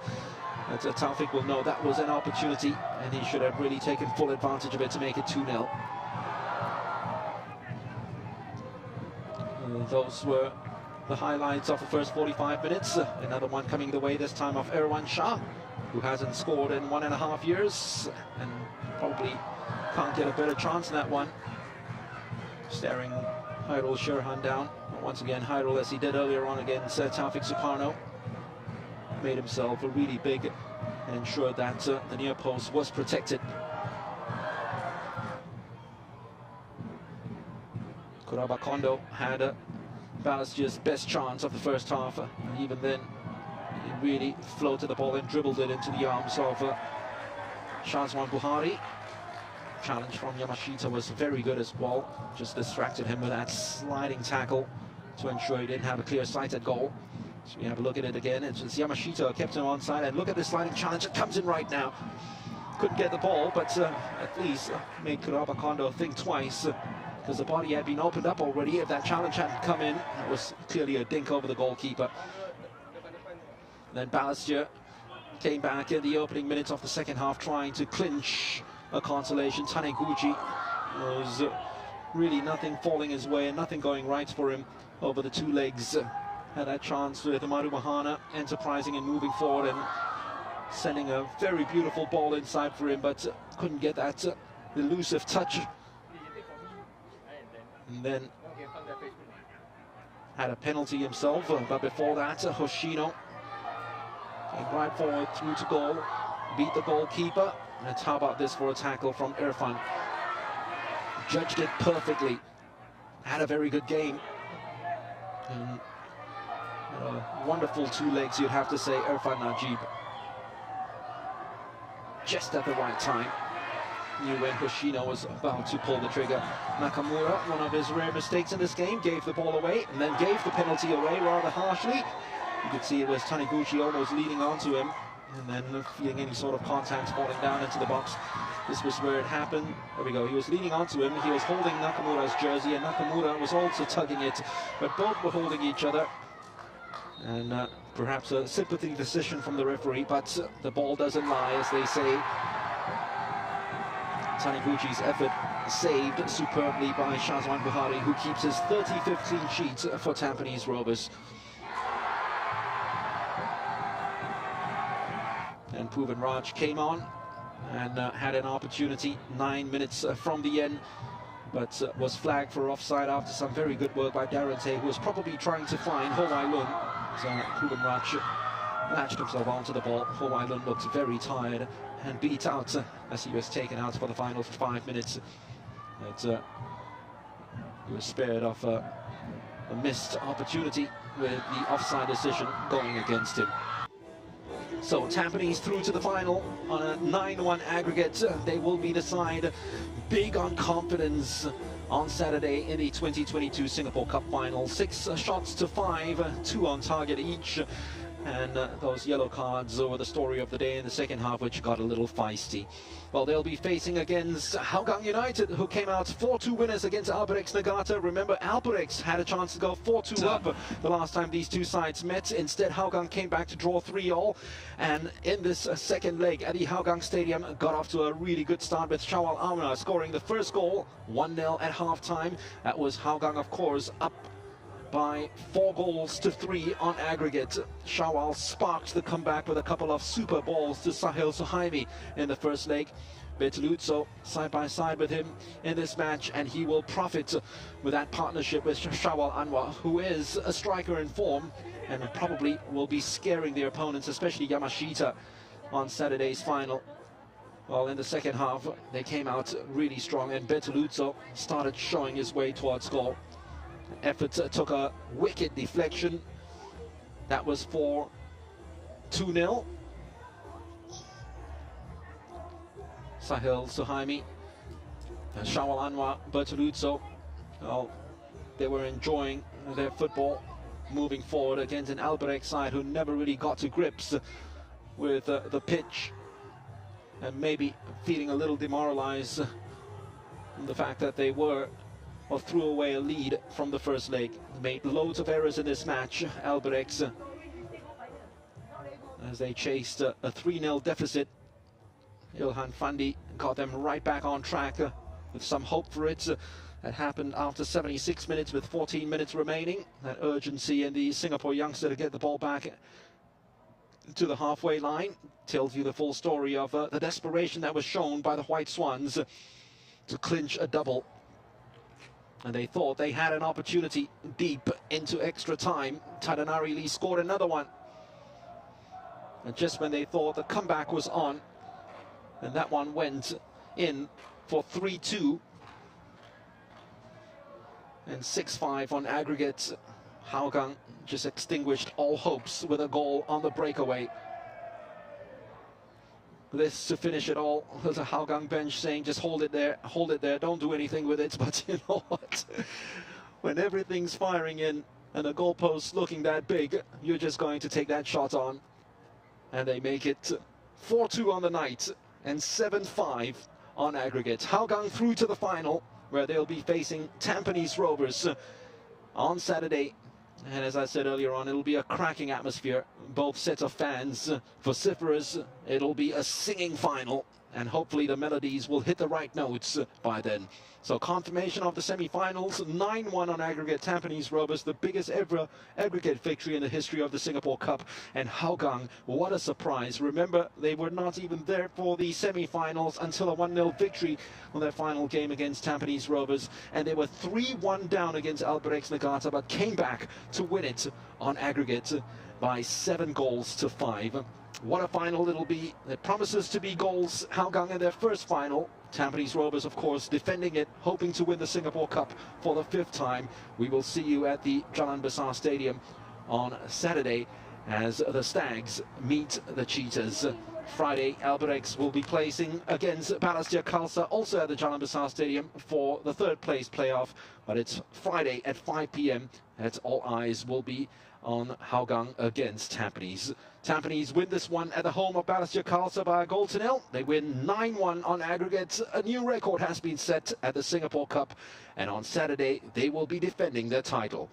But Taufik will know that was an opportunity, and he should have really taken full advantage of it to make it 2-0. Those were the highlights of the first 45 minutes. Another one coming the way this time of Erwan Shah, who hasn't scored in 1.5 years and probably can't get a better chance in that one. Staring Hairul Sherhan down. Once again, Hairul, as he did earlier on against Taufik Suparno, made himself really big and ensured that the near post was protected. Kuraba Kondo had Balestier's best chance of the first half. Even then, he really floated the ball and dribbled it into the arms of Shazwan Buhari. Challenge from Yamashita was very good as well. Just distracted him with that sliding tackle to ensure he didn't have a clear sight at goal. So we have a look at it again. It's just Yamashita kept him on side, and look at this sliding challenge. It comes in right now. Couldn't get the ball, but at least made Kuraba Kondo think twice, because the body had been opened up already. If that challenge hadn't come in, it was clearly a dink over the goalkeeper. Then Balestier came back in the opening minutes of the second half, trying to clinch a consolation. Taniguchi was really nothing falling his way and nothing going right for him over the 2 legs. Had that chance with Maru Mahana enterprising and moving forward and sending a very beautiful ball inside for him, but couldn't get that elusive touch. And then had a penalty himself, but before that, Hoshino came right forward through to goal, beat the goalkeeper. And how about this for a tackle from Irfan? Judged it perfectly. Had a very good game. And a wonderful 2 legs, you'd have to say, Irfan Najib. Just at the right time. Knew when Hoshino was about to pull the trigger. Nakamura, one of his rare mistakes in this game, gave the ball away and then gave the penalty away rather harshly. You could see it was Taniguchi almost leading onto him and then feeling any sort of contact falling down into the box. This was where it happened. There we go. He was leaning onto him. He was holding Nakamura's jersey, and Nakamura was also tugging it. But both were holding each other. And perhaps a sympathy decision from the referee, but the ball doesn't lie, as they say. Taniguchi's effort saved superbly by Shazwan Buhari, who keeps his 30-15 sheet for Tampines Rovers. And Puvan Raj came on and had an opportunity 9 minutes from the end, but was flagged for offside after some very good work by Darante, who was probably trying to find Ho Wai Lun. So Puvan Raj latched himself onto the ball. Ho Wai Lun looked very tired and beat out as he was taken out for the final 5 minutes. But he was spared of a missed opportunity with the offside decision going against him. So Tampines through to the final on a 9-1 aggregate. They will be the side big on confidence on Saturday in the 2022 Singapore Cup final. 6 shots to 5, 2 on target each. And those yellow cards were the story of the day in the second half, which got a little feisty. Well, they'll be facing against Hougang United, who came out 4-2 winners against Albirex Niigata. Remember, Albirex had a chance to go 4-2 up the last time these two sides met. Instead, Hougang came back to draw 3-3. And in this second leg at the Hougang Stadium, got off to a really good start with Shawal Amna scoring the first goal, 1-0 at halftime. That was Hougang, of course, up by 4 goals to 3 on aggregate. Shawal sparked the comeback with a couple of super balls to Sahil Suhaimi in the first leg. Beteluzzo side by side with him in this match, and he will profit with that partnership with Shawal Anwar, who is a striker in form and probably will be scaring their opponents, especially Yamashita, on Saturday's final. Well, in the second half, they came out really strong, and Beteluzzo started showing his way towards goal. Effort took a wicked deflection. That was for 2-0. Sahil Suhaimi, Shawal Anwar, Beteluzzo, well, they were enjoying their football, moving forward against an Albrecht side who never really got to grips with the pitch, and maybe feeling a little demoralized from the fact that they threw away a lead from the first leg. Made loads of errors in this match, Albrecht, as they chased a 3-0 deficit. Ilhan Fandi got them right back on track with some hope for it. That happened after 76 minutes with 14 minutes remaining. That urgency in the Singapore youngster to get the ball back to the halfway line tells you the full story of the desperation that was shown by the White Swans to clinch a double. And they thought they had an opportunity deep into extra time. Tadanari Lee scored another one. And just when they thought the comeback was on, and that one went in for 3-2 and 6-5 on aggregate. Hougang just extinguished all hopes with a goal on the breakaway. This to finish it all. There's a Hougang bench saying, just hold it there, don't do anything with it. But you know what? When everything's firing in and the goalpost looking that big, you're just going to take that shot on. And they make it 4-2 on the night and 7-5 on aggregate. Hougang through to the final, where they'll be facing Tampines Rovers on Saturday. And as I said earlier on, it'll be a cracking atmosphere. Both sets of fans vociferous. It'll be a singing final, and hopefully the melodies will hit the right notes by then. So confirmation of the semi-finals, 9-1 on aggregate. Tampines Rovers, the biggest ever aggregate victory in the history of the Singapore Cup. And Hougang, what a surprise. Remember, they were not even there for the semi-finals until a 1-0 victory on their final game against Tampines Rovers. And they were 3-1 down against Albrecht Nagata, but came back to win it on aggregate by 7 goals to 5. What a final it'll be. It promises to be goals. Hougang in their first final. Tampines Rovers, of course, defending it, hoping to win the Singapore Cup for the 5th time. We will see you at the Jalan Besar Stadium on Saturday as the Stags meet the Cheetahs. Friday, Albrechts will be placing against Balestier Khalsa, also at the Jalan Besar Stadium for the 3rd place playoff. But it's Friday at 5 p.m. as all eyes will be on Hougang against Tampines. Tampines win this one at the home of Balestier Khalsa by a goal to 0. They win 9-1 on aggregate. A new record has been set at the Singapore Cup, and on Saturday they will be defending their title.